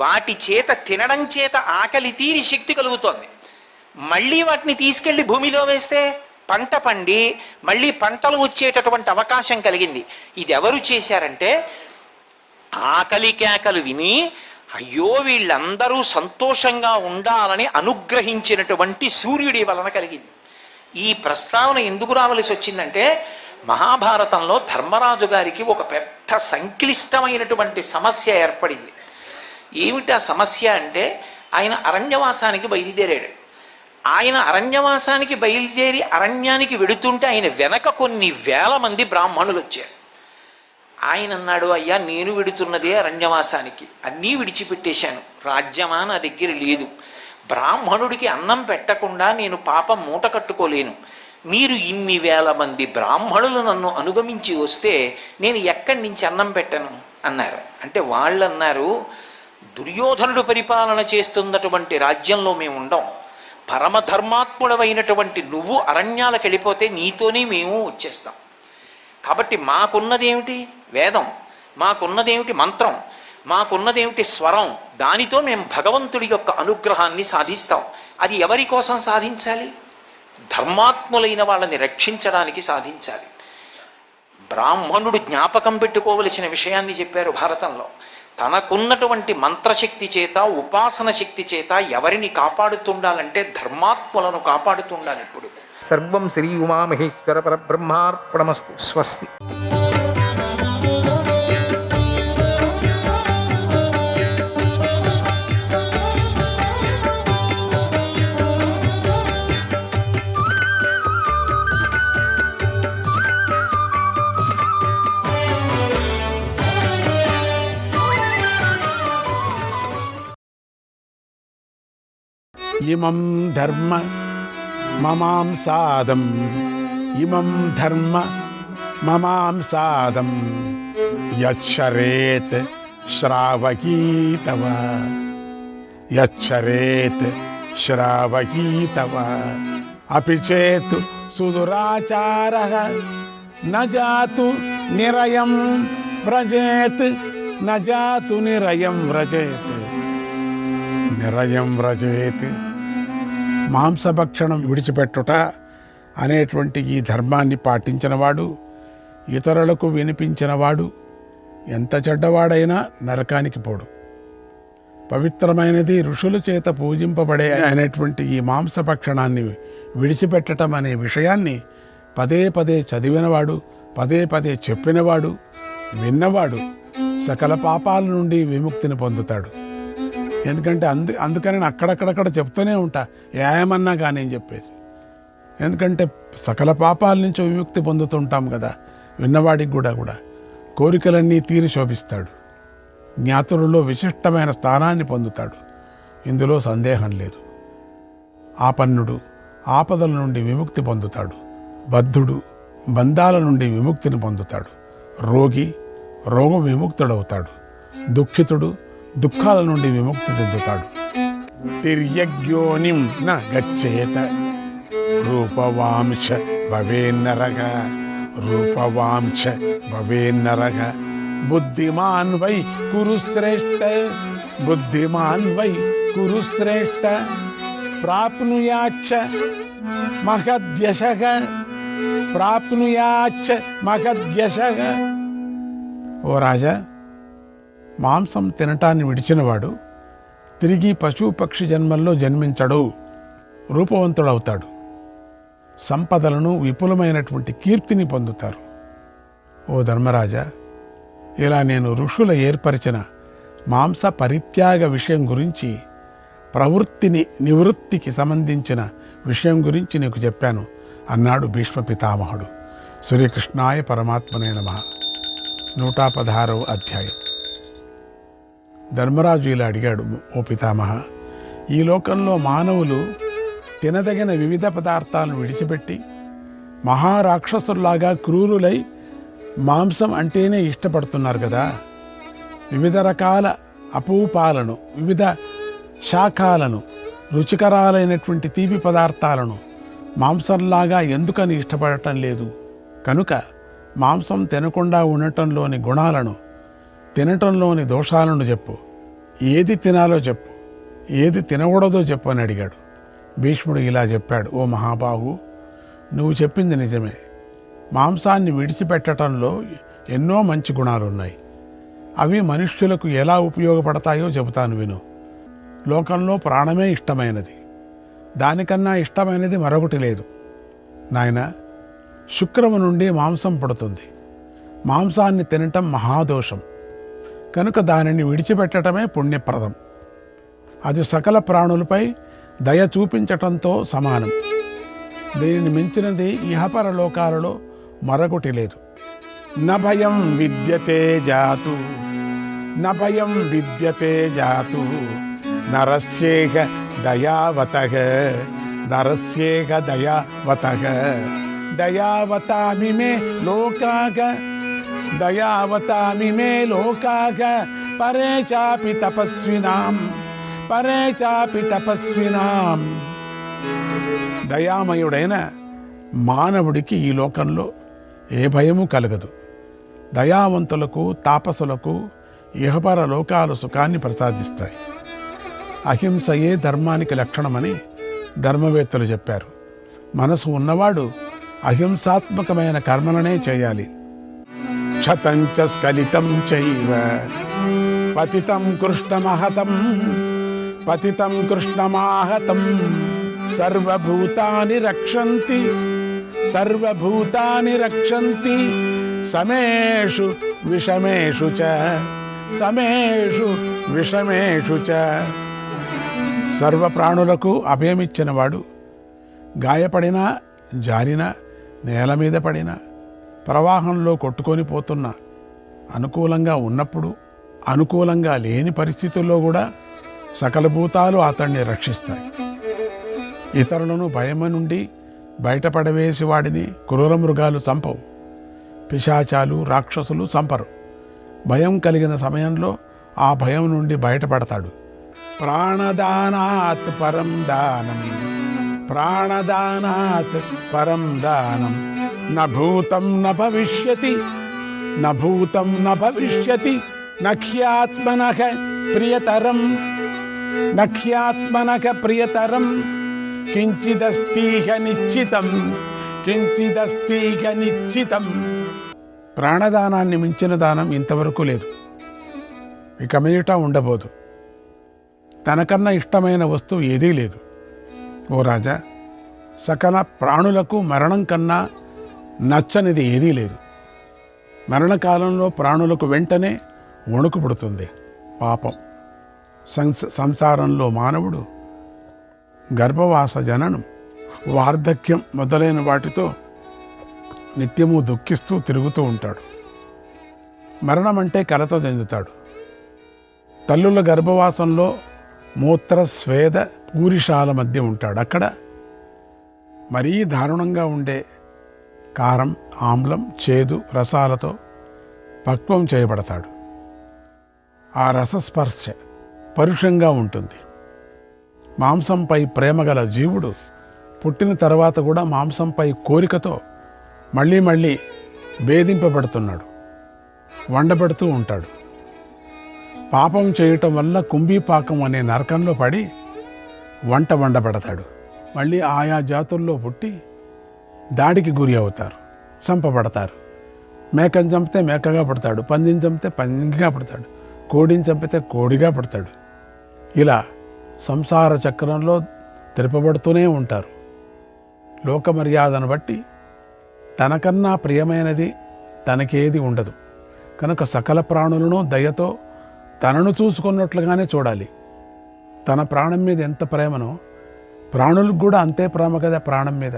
Speaker 7: వాటి చేత తినడం చేత ఆకలి తీరి శక్తి కలుగుతోంది. మళ్ళీ వాటిని తీసుకెళ్లి భూమిలో వేస్తే పంట పండి మళ్ళీ పంటలు వచ్చేటటువంటి అవకాశం కలిగింది. ఇది ఎవరు చేశారంటే, ఆకలి కేకలు విని అయ్యో వీళ్ళందరూ సంతోషంగా ఉండాలని అనుగ్రహించినటువంటి సూర్యుడి వలన కలిగింది. ఈ ప్రస్తావన ఎందుకు రావలసి వచ్చిందంటే, మహాభారతంలో ధర్మరాజు గారికి ఒక పెద్ద సంక్లిష్టమైనటువంటి సమస్య ఏర్పడింది. ఏమిటా సమస్య అంటే, ఆయన అరణ్యవాసానికి బయలుదేరాడు. ఆయన అరణ్యవాసానికి బయలుదేరి అరణ్యానికి వెడుతుంటే ఆయన వెనక కొన్ని వేల మంది బ్రాహ్మణులు వచ్చారు. ఆయన అన్నాడు, అయ్యా నేను విడుతున్నదే అరణ్యవాసానికి, అన్నీ విడిచిపెట్టేశాను, రాజ్యమా నా దగ్గర లేదు, బ్రాహ్మణుడికి అన్నం పెట్టకుండా నేను పాపం మూట కట్టుకోలేను, మీరు ఇన్ని వేల మంది బ్రాహ్మణులు నన్ను అనుగమించి వస్తే నేను ఎక్కడి నుంచి అన్నం పెట్టను అన్నారు. అంటే వాళ్ళు అన్నారు, దుర్యోధనుడు పరిపాలన చేస్తున్నటువంటి రాజ్యంలో మేము ఉండం. పరమధర్మాత్ముడవైనటువంటి నువ్వు అరణ్యాలకు వెళ్ళిపోతే నీతోనే మేము వచ్చేస్తాం. కాబట్టి మాకున్నదేమిటి వేదం, మాకున్నదేమిటి మంత్రం, మాకున్నదేమిటి స్వరం. దానితో మేము భగవంతుడి యొక్క అనుగ్రహాన్ని సాధిస్తాం. అది ఎవరి కోసం సాధించాలి? ధర్మాత్ములైన వాళ్ళని రక్షించడానికి సాధించాలి. బ్రాహ్మణుడు జ్ఞాపకం పెట్టుకోవలసిన విషయాన్ని చెప్పారు భారతంలో. తనకున్నటువంటి మంత్రశక్తి చేత, ఉపాసన శక్తి చేత ఎవరిని కాపాడుతుండాలంటే ధర్మాత్ములను కాపాడుతుండాలి. ఇప్పుడు
Speaker 8: సర్వం శ్రీ ఉమామహేశ్వర పరబ్రహ్మార్పణమస్తు. స్వస్తి.
Speaker 9: ఇమం ధర్మ మమాంసాదం, ఇమం ధర్మ మమాంసాదం యచ్చరేత్ శ్రావకీతవ, యచ్చరేత్ శ్రావకీతవ అపి చేత్ సుదురాచారః న జాతు నిరయం వ్రజేత్, న జాతు నిరయం వ్రజేత్, నిరయం వ్రజేత్. మాంసభక్షణం విడిచిపెట్టుట అనేటువంటి ఈ ధర్మాన్ని పాటించినవాడు, ఇతరులకు వినిపించినవాడు ఎంత చెడ్డవాడైనా నరకానికి పోడు. పవిత్రమైనది, ఋషుల చేత పూజింపబడే అనేటువంటి ఈ మాంసభక్షణాన్ని విడిచిపెట్టడం అనే విషయాన్ని పదే పదే చదివినవాడు, పదే పదే చెప్పినవాడు, విన్నవాడు సకల పాపాల నుండి విముక్తిని పొందుతాడు. ఎందుకంటే అందుకని నేను అక్కడక్కడక్కడ చెప్తూనే ఉంటా, ఏమన్నా కానీ అని చెప్పేసి. ఎందుకంటే సకల పాపాల నుంచి విముక్తి పొందుతుంటాం కదా. విన్నవాడికి కూడా కోరికలన్నీ తీరి శోభిస్తాడు. జ్ఞాతులలో విశిష్టమైన స్థానాన్ని పొందుతాడు. ఇందులో సందేహం లేదు. ఆపన్నుడు ఆపదల నుండి విముక్తి పొందుతాడు. బద్ధుడు బంధాల నుండి విముక్తిని పొందుతాడు. రోగి రోగ విముక్తుడవుతాడు. దుఃఖితుడు దుఃఖాల నుండి విముక్తి చెందుతాడు. తిర్యజ్ఞోనిం న గచ్చేత రూపవాంశ భవేన్నరగ, రూపవాంశ భవేన్నరగ. బుద్ధిమాన్ వై కురు శ్రేష్ఠ, బుద్ధిమాన్ వై కురు శ్రేష్ఠ. ప్రాప్నుయాచ్చ మహద్యశః, ప్రాప్నుయాచ్చ మహద్యశః. ఓ రాజా, మాంసం తినటాన్ని విడిచినవాడు తిరిగి పశు పక్షి జన్మల్లో జన్మించడు, రూపవంతుడవుతాడు. సంపదలను, విపులమైనటువంటి కీర్తిని పొందుతారు. ఓ ధర్మరాజా, ఇలా నేను ఋషుల ఏర్పరిచిన మాంస పరిత్యాగ విషయం గురించి, ప్రవృత్తిని నివృత్తికి సంబంధించిన విషయం గురించి నీకు చెప్పాను అన్నాడు భీష్మ పితామహుడు. శ్రీకృష్ణాయ పరమాత్మనే నమః. 116వ అధ్యాయం. ధర్మరాజు ఇలా అడిగాడు, ఓ పితామహ, ఈ లోకంలో మానవులు తినదగిన వివిధ పదార్థాలను విడిచిపెట్టి మహారాక్షసుల్లాగా క్రూరులై మాంసం అంటేనే ఇష్టపడుతున్నారు కదా. వివిధ రకాల అపూపాలను, వివిధ శాఖాలను, రుచికరాలైనటువంటి తీపి పదార్థాలను మాంసంలాగా ఎందుకని ఇష్టపడటం లేదు? కనుక మాంసం తినకుండా ఉండటంలోని గుణాలను, తినటంలోని దోషాలను చెప్పు. ఏది తినాలో చెప్పు, ఏది తినకూడదో చెప్పు అని అడిగాడు. భీష్ముడు ఇలా చెప్పాడు, ఓ మహాబాహు, నువ్వు చెప్పింది నిజమే. మాంసాన్ని విడిచిపెట్టడంలో ఎన్నో మంచి గుణాలున్నాయి. అవి మనుష్యులకు ఎలా ఉపయోగపడతాయో చెబుతాను విను. లోకంలో ప్రాణమే ఇష్టమైనది. దానికన్నా ఇష్టమైనది మరొకటి లేదు. నాయన, శుక్రము నుండి మాంసం పుడుతుంది. మాంసాన్ని తినటం మహాదోషం. కనుక దానిని విడిచిపెట్టడమే పుణ్యప్రదం. అది సకల ప్రాణులపై దయ చూపించటంతో సమానం. దీనిని మించినది ఇహపర లోకాలలో మరొకటి లేదు. నభయం విద్యతే జాతు, నభయం విద్యతే జాతు, నరస్యేహ దయావతః, నరస్యేహ దయావతః. దయావతామి మే లోకాః, దయావతామి మే లోకాః, పరే చాపి తపస్వినాం, పరే చాపి తపస్వినాం. దయామయుడైన మానవుడికి ఈ లోకంలో ఏ భయము కలగదు. దయావంతులకు తాపసులకు ఇహపర లోకాలు సుఖాన్ని ప్రసాదిస్తాయి. అహింసయే ధర్మానికి లక్షణమని ధర్మవేత్తలు చెప్పారు. మనసు ఉన్నవాడు అహింసాత్మకమైన కర్మలనే చేయాలి. క్షతంచ స్ఖలితం చైవ పతితం కృష్ణమహతం, పతితం కృష్ణమాహతం. సర్వభూతాని రక్షంతి, సర్వభూతాని రక్షంతి. సమేషు విషమేషు చ, సమేషు విషమేషు చ. సర్వప్రాణులకు అభయమిచ్చినవాడు గాయపడినా, జారినా, నేల మీద పడినా, ప్రవాహంలో కొట్టుకొని పోతున్నా, అనుకూలంగా ఉన్నప్పుడు, అనుకూలంగా లేని పరిస్థితుల్లో కూడా సకల భూతాలు అతన్ని రక్షిస్తాయి. ఇతరులను భయము నుండి బయటపడవేసి వాడిని క్రూర మృగాలు చంపవు. పిశాచాలు, రాక్షసులు చంపరు. భయం కలిగిన సమయంలో ఆ భయం నుండి బయటపడతాడు. ప్రాణదానాత్ పరం దానం, ప్రాణదానాత్ పరం దానం. న భూతం న భవిష్యతి, న భూతం న భవిష్యతి. నఖ్యాత్మనః ప్రియతరం, నఖ్యాత్మనః ప్రియతరం. కించిదస్తీహ నిశ్చితం, కించిదస్తీహ నిశ్చితం. ప్రాణదానాన్ని మించిన దానం ఇంతవరకు లేదు, ఇక మీదట ఉండబోదు. తనకన్నా ఇష్టమైన వస్తువు ఏదీ లేదు. ఓ రాజా, సకల ప్రాణులకు మరణం కన్నా నచ్చనిది ఏదీ లేదు. మరణకాలంలో ప్రాణులకు వెంటనే వణుకు పుడుతుంది. పాపం సంసారంలో మానవుడు గర్భవాస, జననం, వార్ధక్యం మొదలైన వాటితో నిత్యము దుఃఖిస్తూ తిరుగుతూ ఉంటాడు. మరణం అంటే కలత చెందుతాడు. తల్లుల గర్భవాసంలో మూత్ర స్వేద పూరిషాల మధ్య ఉంటాడు. అక్కడ మరీ దారుణంగా ఉండే కారం, ఆమ్లం, చేదు రసాలతో పక్వం చేయబడతాడు. ఆ రసస్పర్శ పరుషంగా ఉంటుంది. మాంసంపై ప్రేమగల జీవుడు పుట్టిన తర్వాత కూడా మాంసంపై కోరికతో మళ్ళీ మళ్ళీ భేదింపబడుతున్నాడు, వండబడుతూ ఉంటాడు. పాపం చేయటం వల్ల కుంభీపాకం అనే నరకంలో పడి వండబడతాడు. మళ్ళీ ఆయా జాతుల్లో పుట్టి దాడికి గురి అవుతారు, చంపబడతారు. మేకను చంపితే మేకగా పుడతాడు, పందిని చంపితే పందిగా పుడతాడు, కోడిని చంపితే కోడిగా పుడతాడు. ఇలా సంసార చక్రంలో తిరపబడుతూనే ఉంటారు. లోక మర్యాదను బట్టి తనకన్నా ప్రియమైనది తనకేది ఉండదు. కనుక సకల ప్రాణులను దయతో తనను చూసుకున్నట్లుగానే చూడాలి. తన ప్రాణం మీద ఎంత ప్రేమనో ప్రాణులకు కూడా అంతే ప్రేమ కదా ప్రాణం మీద.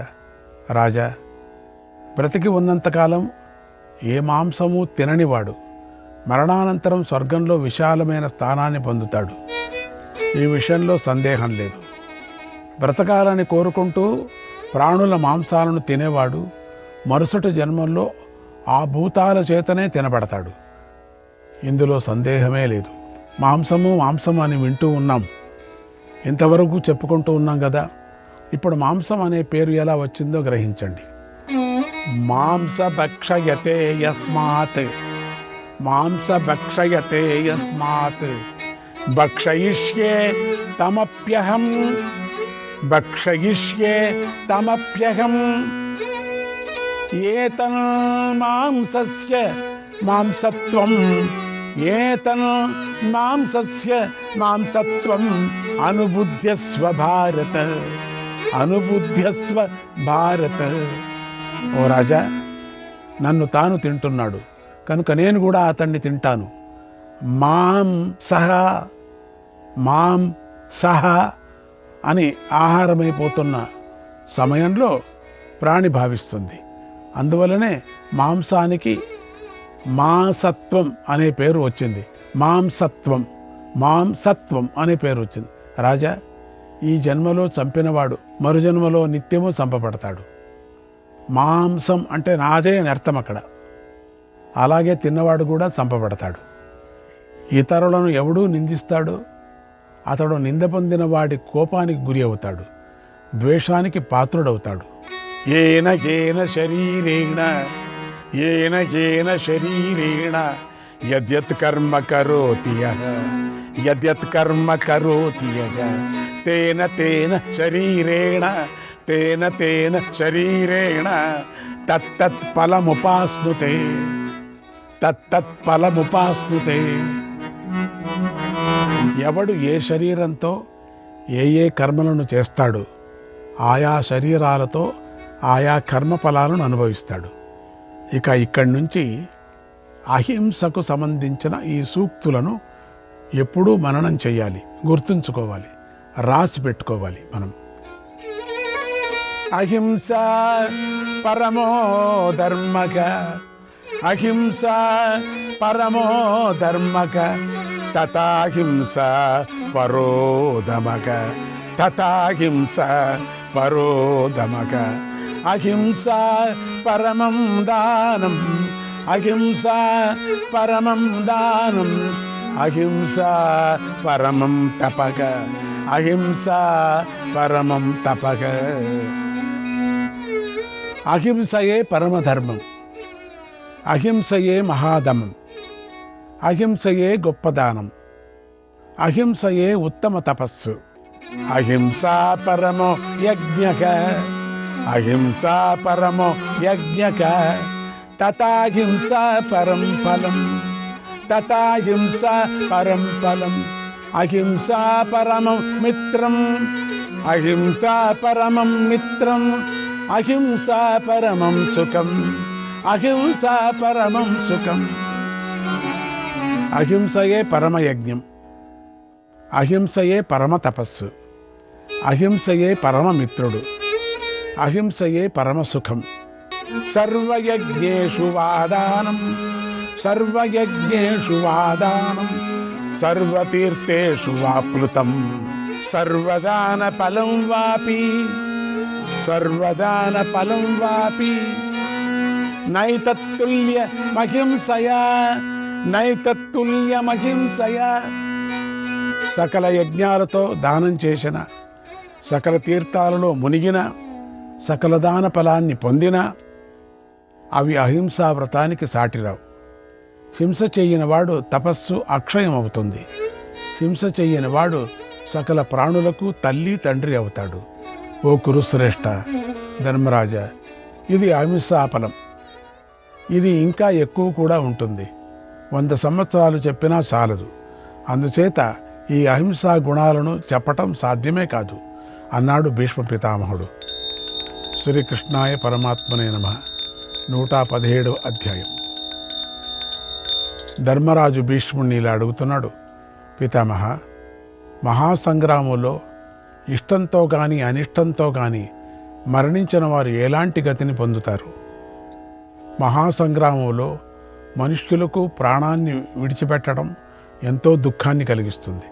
Speaker 9: రాజా, బ్రతికి ఉన్నంతకాలం ఏ మాంసము తిననివాడు మరణానంతరం స్వర్గంలో విశాలమైన స్థానాన్ని పొందుతాడు. ఈ విషయంలో సందేహం లేదు. బ్రతకాలని కోరుకుంటూ ప్రాణుల మాంసాలను తినేవాడు మరుసటి జన్మల్లో ఆ భూతాల చేతనే తినబడతాడు. ఇందులో సందేహమే లేదు. మాంసము అని వింటూ ఉన్నాం, ఇంతవరకు చెప్పుకుంటూ ఉన్నాం కదా. ఇప్పుడు మాంసం అనే పేరు ఎలా వచ్చిందో గ్రహించండి. మాంసభక్షయతే యస్మాత్, మాంసభక్షయతే యస్మాత్ భక్షయిష్యే తమప్యహం, భక్షయిష్యే తమప్యహం. ఏతన్ మాంసస్య మాంసత్వం, ఏతన్ మాంసస్య మాంసత్వం అనుబుధ్యస్వ భారత, అనుబుధ్యస్వ భారత. ఓ రాజా, నన్ను తాను తింటున్నాడు కనుక నేను కూడా అతన్ని తింటాను. మాం సహ అని ఆహారమైపోతున్న సమయంలో ప్రాణి భావిస్తుంది. అందువలనే మాంసానికి మాంసత్వం అనే పేరు వచ్చింది. మాంసత్వం అనే పేరు వచ్చింది. రాజా, ఈ జన్మలో చంపినవాడు మరు జన్మలో నిత్యము చంపబడతాడు. మాంసం అంటే నాదే అని అర్థం అక్కడ. అలాగే తిన్నవాడు కూడా చంపబడతాడు. ఇతరులను ఎవడూ నిందిస్తాడో అతడు నింద పొందిన వాడి కోపానికి గురి అవుతాడు, ద్వేషానికి పాత్రుడవుతాడు. ఏన కేన శరీరేణ ఏన కేన శరీరేణ యద్యత్ కర్మ కరోతి యః యద్యత్ కర్మ కరోతి యః తేన తేన శరీరేణ తేన తేన శరీరేణ తత్తత్ ఫలముపాస్నుతే తత్తత్ ఫలముపాస్నుతే. ఎవడు ఏ శరీరంతో ఏ ఏ కర్మలను చేస్తాడు ఆయా శరీరాలతో ఆయా కర్మఫలాలను అనుభవిస్తాడు. ఇక ఇక్కడి నుంచి అహింసకు సంబంధించిన ఈ సూక్తులను ఎప్పుడూ మననం చేయాలి, గుర్తుంచుకోవాలి, రాసి పెట్టుకోవాలి. మనం అహింస పరమో ధర్మక అహింస పరమో ధర్మక తథాహింస పరోధమక తథాహింస పరోధమక. అహింస పరమం దానం అహింస పరమం దానం అహింస పరమం తపక అహింస పరమం తపక. అహింసయే పరమధర్మం, అహింసయే మహాదమం, అహింసయే గొప్పదానం, అహింసయే ఉత్తమ తపస్సు. అహింసా పరమో యజ్ఞక అహింసా పరమో యజ్ఞక తథాహింస పరం ఫలం తథాహింస పరం ఫలం. అహింసా పరమం మిత్రం అహింసా పరమం మిత్రం అహింసా పరమం సుఖం అహింసా పరమం సుఖం. అహింసయే పరమయజ్ఞం, అహింసయే పరమ తపస్సు, అహింసయే పరమమిత్రుడు, అహింసయే పరమసుఖం. సర్వయజ్ఞేషు వాదానం సర్వయజ్ఞేషు వాదానం సర్వతీర్థేషు వాప్లుతం సర్వదాన ఫలం వాపి సర్వదాన ఫలం వాపి నైతత్తుల్య మహింసయా నైతత్తుల్య మహింసయా. సకల యజ్ఞాలతో దానం చేసిన, సకల తీర్థాలలో మునిగిన, సకల దాన ఫలాన్ని పొందిన అవి అహింసా వ్రతానికి సాటిరావు. హింస చెయ్యనివాడు తపస్సు అక్షయమవుతుంది. హింస చెయ్యనివాడు సకల ప్రాణులకు తల్లి తండ్రి అవుతాడు. ఓ కురుశ్రేష్ఠ ధర్మరాజా, ఇది అహింసా ఫలం. ఇది ఇంకా ఎక్కువ కూడా ఉంటుంది. 100 సంవత్సరాలు చెప్పినా చాలదు. అందుచేత ఈ అహింసా గుణాలను చెప్పటం సాధ్యమే కాదు అన్నాడు భీష్మ పితామహుడు. శ్రీకృష్ణాయ పరమాత్మనే నమః. 117వ అధ్యాయం. ధర్మరాజు భీష్ముడిని ఇలా అడుగుతున్నాడు. పితామహ, మహాసంగ్రామంలో ఇష్టంతో కానీ అనిష్టంతో కానీ మరణించిన వారు ఎలాంటి గతిని పొందుతారు? మహాసంగ్రామంలో మనుష్యులకు ప్రాణాన్ని విడిచిపెట్టడం ఎంతో దుఃఖాన్ని కలిగిస్తుంది.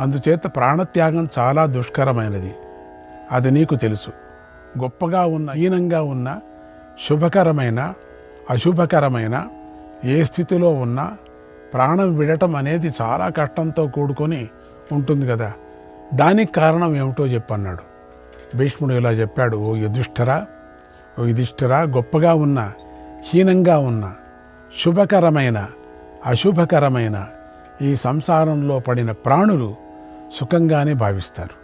Speaker 9: అందుచేత ప్రాణత్యాగం చాలా దుష్కరమైనది. అది నీకు తెలుసు. గొప్పగా ఉన్న, హీనంగా ఉన్న, శుభకరమైన అశుభకరమైన ఏ స్థితిలో ఉన్నా ప్రాణం విడటం అనేది చాలా కష్టంతో కూడుకొని ఉంటుంది కదా. దానికి కారణం ఏమిటో చెప్పన్నాడు. భీష్ముడు ఇలా చెప్పాడు. ఓ యుధిష్ఠిరా, గొప్పగా ఉన్న, హీనంగా ఉన్న, శుభకరమైన అశుభకరమైన ఈ సంసారంలో పడిన ప్రాణులు సుఖంగానే భావిస్తారు,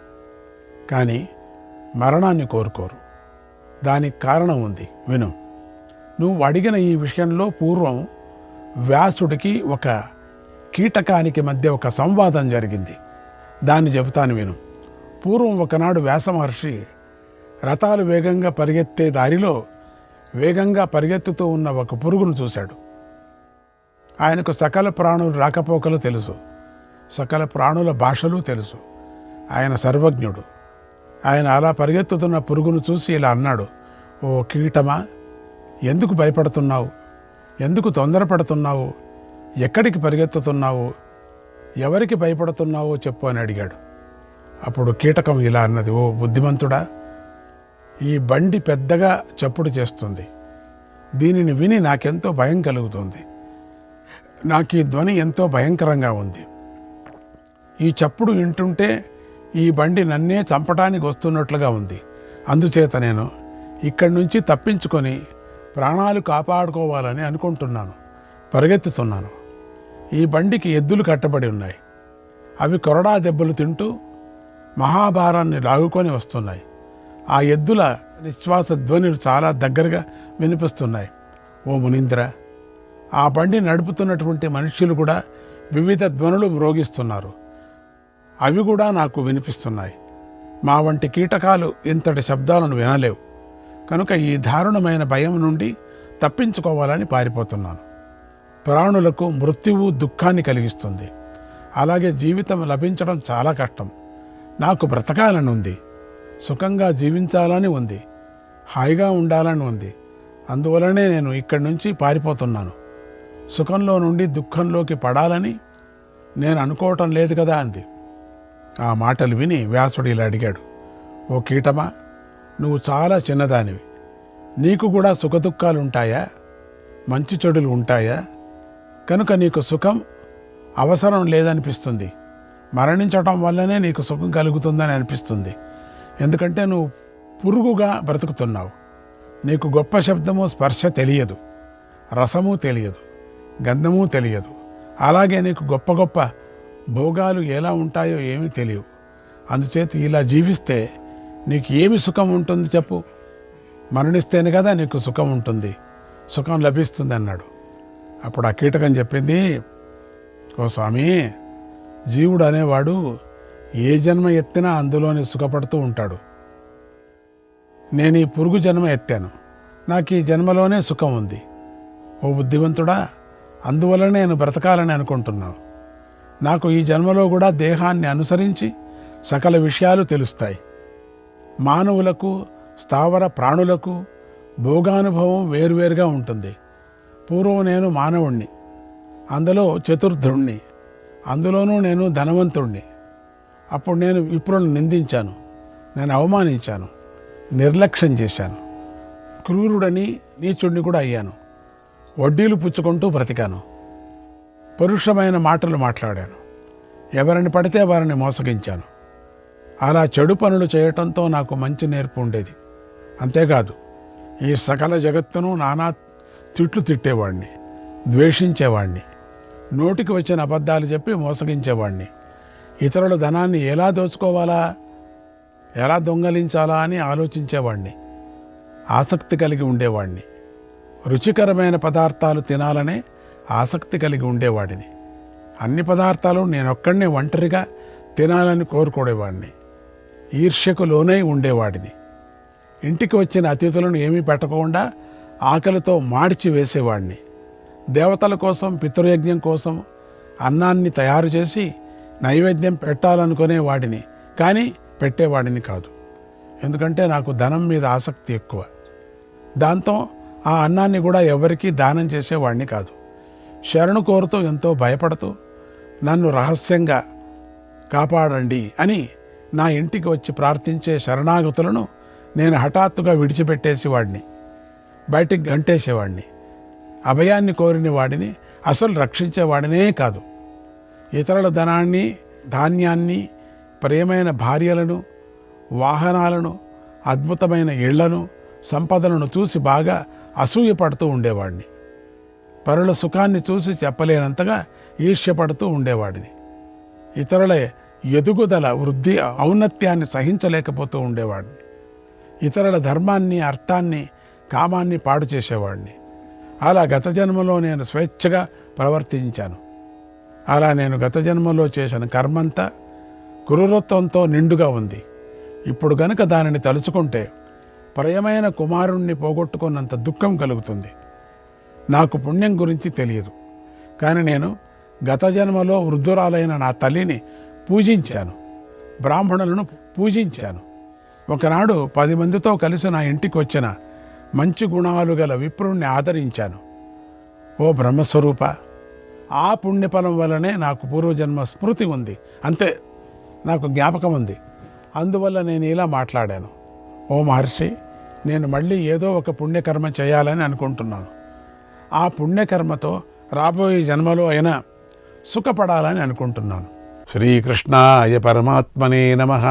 Speaker 9: కానీ మరణాన్ని కోరుకోరు. దానికి కారణం ఉంది, విను. నువ్వు అడిగిన ఈ విషయంలో పూర్వం వ్యాసుడికి ఒక కీటకానికి మధ్య ఒక సంవాదం జరిగింది. దాన్ని చెబుతాను విను. పూర్వం ఒకనాడు వ్యాస మహర్షి రథాలు వేగంగా పరిగెత్తే దారిలో వేగంగా పరిగెత్తుతూ ఉన్న ఒక పురుగును చూశాడు. ఆయనకు సకల ప్రాణుల రాకపోకలు తెలుసు, సకల ప్రాణుల భాషలు తెలుసు. ఆయన సర్వజ్ఞుడు. ఆయన అలా పరిగెత్తుతున్న పురుగును చూసి ఇలా అన్నాడు. ఓ కీటమా, ఎందుకు భయపడుతున్నావు? ఎందుకు తొందరపడుతున్నావు? ఎక్కడికి పరిగెత్తుతున్నావు? ఎవరికి భయపడుతున్నావో చెప్పు అని అడిగాడు. అప్పుడు కీటకం ఇలా అన్నది. ఓ బుద్ధిమంతుడా, ఈ బండి పెద్దగా చప్పుడు చేస్తుంది. దీనిని విని నాకెంతో భయం కలుగుతుంది. నాకు ఈ ధ్వని ఎంతో భయంకరంగా ఉంది. ఈ చప్పుడు వింటుంటే ఈ బండి నన్నే చంపడానికి వస్తున్నట్లుగా ఉంది. అందుచేత నేను ఇక్కడి నుంచి తప్పించుకొని ప్రాణాలు కాపాడుకోవాలని అనుకుంటున్నాను. పరిగెత్తుతున్నాను. ఈ బండికి ఎద్దులు కట్టబడి ఉన్నాయి. అవి కొరడా దెబ్బలు తింటూ మహాభారాన్ని లాగుకొని వస్తున్నాయి. ఆ ఎద్దుల నిశ్వాస ధ్వనులు చాలా దగ్గరగా వినిపిస్తున్నాయి. ఓ మునీంద్ర, ఆ బండి నడుపుతున్నటువంటి మనుష్యులు కూడా వివిధ ధ్వనులు మ్రోగిస్తున్నారు. అవి కూడా నాకు వినిపిస్తున్నాయి. మా వంటి కీటకాలు ఇంతటి శబ్దాలను వినలేవు. కనుక ఈ దారుణమైన భయం నుండి తప్పించుకోవాలని పారిపోతున్నాను. ప్రాణులకు మృత్యువు దుఃఖాన్ని కలిగిస్తుంది. అలాగే జీవితం లభించడం చాలా కష్టం. నాకు బ్రతకాలని ఉంది, సుఖంగా జీవించాలని ఉంది, హాయిగా ఉండాలని ఉంది. అందువలనే నేను ఇక్కడి నుంచి పారిపోతున్నాను. సుఖంలో నుండి దుఃఖంలోకి పడాలని నేను అనుకోవటం లేదు కదా అంది. ఆ మాటలు విని వ్యాసుడు ఇలా అడిగాడు, ఓ కీటమా, నువ్వు చాలా చిన్నదానివి. నీకు కూడా సుఖదుఖాలు ఉంటాయా? మంచి చెడులు ఉంటాయా? కనుక నీకు సుఖం అవసరం లేదనిపిస్తుంది. మరణించటం వల్లనే నీకు సుఖం కలుగుతుందని అనిపిస్తుంది. ఎందుకంటే నువ్వు పురుగుగా బ్రతుకుతున్నావు. నీకు గొప్ప శబ్దము స్పర్శ తెలియదు, రసము తెలియదు, గంధము తెలియదు. అలాగే నీకు గొప్ప గొప్ప భోగాలు ఎలా ఉంటాయో ఏమీ తెలియవు. అందుచేత ఇలా జీవిస్తే నీకు ఏమి సుఖం ఉంటుంది చెప్పు? మరణిస్తేనే కదా నీకు సుఖం ఉంటుంది, సుఖం లభిస్తుంది అన్నాడు. అప్పుడు ఆ కీటకం చెప్పింది, ఓ స్వామి, జీవుడు అనేవాడు ఏ జన్మ ఎత్తినా అందులోనే సుఖపడుతూ ఉంటాడు. నేను ఈ పురుగు జన్మ ఎత్తాను, నాకు ఈ జన్మలోనే సుఖం ఉంది. ఓ బుద్ధివంతుడా, అందువల్ల నేను బ్రతకాలని అనుకుంటున్నాను. నాకు ఈ జన్మలో కూడా దేహాన్ని అనుసరించి సకల విషయాలు తెలుస్తాయి. మానవులకు స్థావర ప్రాణులకు భోగానుభవం వేరువేరుగా ఉంటుంది. పూర్వం నేను మానవుణ్ణి, అందులో చతుర్థుణ్ణి, అందులోనూ నేను ధనవంతుణ్ణి. అప్పుడు నేను విప్రులను నిందించాను, నేను అవమానించాను, నిర్లక్ష్యం చేశాను, క్రూరుడని నీచుడిని కూడా అయ్యాను. వడ్డీలు పుచ్చుకుంటూ బ్రతికాను, పరుషమైన మాటలు మాట్లాడాను, ఎవరిని పడితే వారిని మోసగించాను. అలా చెడు పనులు చేయటంతో నాకు మంచి నేర్పు ఉండేది. అంతేకాదు, ఈ సకల జగత్తును నానా తిట్లు తిట్టేవాడిని, ద్వేషించేవాడిని, నోటికి వచ్చిన అబద్ధాలు చెప్పి మోసగించేవాడిని. ఇతరుల ధనాన్ని ఎలా దోచుకోవాలా, ఎలా దొంగలించాలా అని ఆలోచించేవాడిని. ఆసక్తి కలిగి ఉండేవాడిని. రుచికరమైన పదార్థాలు తినాలనే ఆసక్తి కలిగి ఉండేవాడిని. అన్ని పదార్థాలు నేనొక్కడినే ఒంటరిగా తినాలని కోరుకోడేవాడిని. ఈర్ష్యకు లోనై ఉండేవాడిని. ఇంటికి వచ్చిన అతిథులను ఏమీ పెట్టకుండా ఆకలితో మాడిచి వేసేవాడిని. దేవతల కోసం, పితృయజ్ఞం కోసం అన్నాన్ని తయారు చేసి నైవేద్యం పెట్టాలనుకునేవాడిని, కానీ పెట్టేవాడిని కాదు. ఎందుకంటే నాకు ధనం మీద ఆసక్తి ఎక్కువ. దాంతో ఆ అన్నాన్ని కూడా ఎవరికీ దానం చేసేవాడిని కాదు. శరణు కోరుతూ ఎంతో భయపడుతూ నన్ను రహస్యంగా కాపాడండి అని నా ఇంటికి వచ్చి ప్రార్థించే శరణాగతులను నేను హఠాత్తుగా విడిచిపెట్టేసేవాడిని, బయటికి గంటేసేవాడిని. అభయాన్ని కోరిన వాడిని అసలు రక్షించేవాడినే కాదు. ఇతరుల ధనాన్ని, ధాన్యాన్ని, ప్రియమైన భార్యలను, వాహనాలను, అద్భుతమైన ఇళ్లను, సంపదలను చూసి బాగా అసూయపడుతూ ఉండేవాడిని. పరుల సుఖాన్ని చూసి చెప్పలేనంతగా ఈర్ష్యపడుతూ ఉండేవాడిని. ఇతరుల ఎదుగుదల, వృద్ధి, ఔన్నత్యాన్ని సహించలేకపోతూ ఉండేవాడిని. ఇతరుల ధర్మాన్ని, అర్థాన్ని, కామాన్ని పాడు చేసేవాడిని. అలా గత జన్మలో నేను స్వేచ్ఛగా ప్రవర్తించాను. అలా నేను గత జన్మలో చేసిన కర్మంతా క్రూరత్వంతో నిండుగా ఉంది. ఇప్పుడు గనుక దానిని తలుచుకుంటే ప్రియమైన కుమారుణ్ణి పోగొట్టుకున్నంత దుఃఖం కలుగుతుంది. నాకు పుణ్యం గురించి తెలియదు, కానీ నేను గత జన్మలో వృద్ధురాలైన నా తల్లిని పూజించాను, బ్రాహ్మణులను పూజించాను. ఒకనాడు 10 మందితో కలిసి నా ఇంటికి వచ్చిన మంచి గుణాలు గల విప్రుణ్ణి ఆదరించాను. ఓ బ్రహ్మస్వరూప, ఆ పుణ్యఫలం వల్లనే నాకు పూర్వజన్మ స్మృతి ఉంది, అంతే, నాకు జ్ఞాపకం ఉంది. అందువల్ల నేను ఇలా మాట్లాడాను. ఓ మహర్షి, నేను మళ్ళీ ఏదో ఒక పుణ్యకర్మ చేయాలని అనుకుంటున్నాను. ఆ పుణ్యకర్మతో రాబోయే జన్మలో అయినా సుఖపడాలని అనుకుంటున్నాను. శ్రీకృష్ణాయ పరమాత్మనే నమః.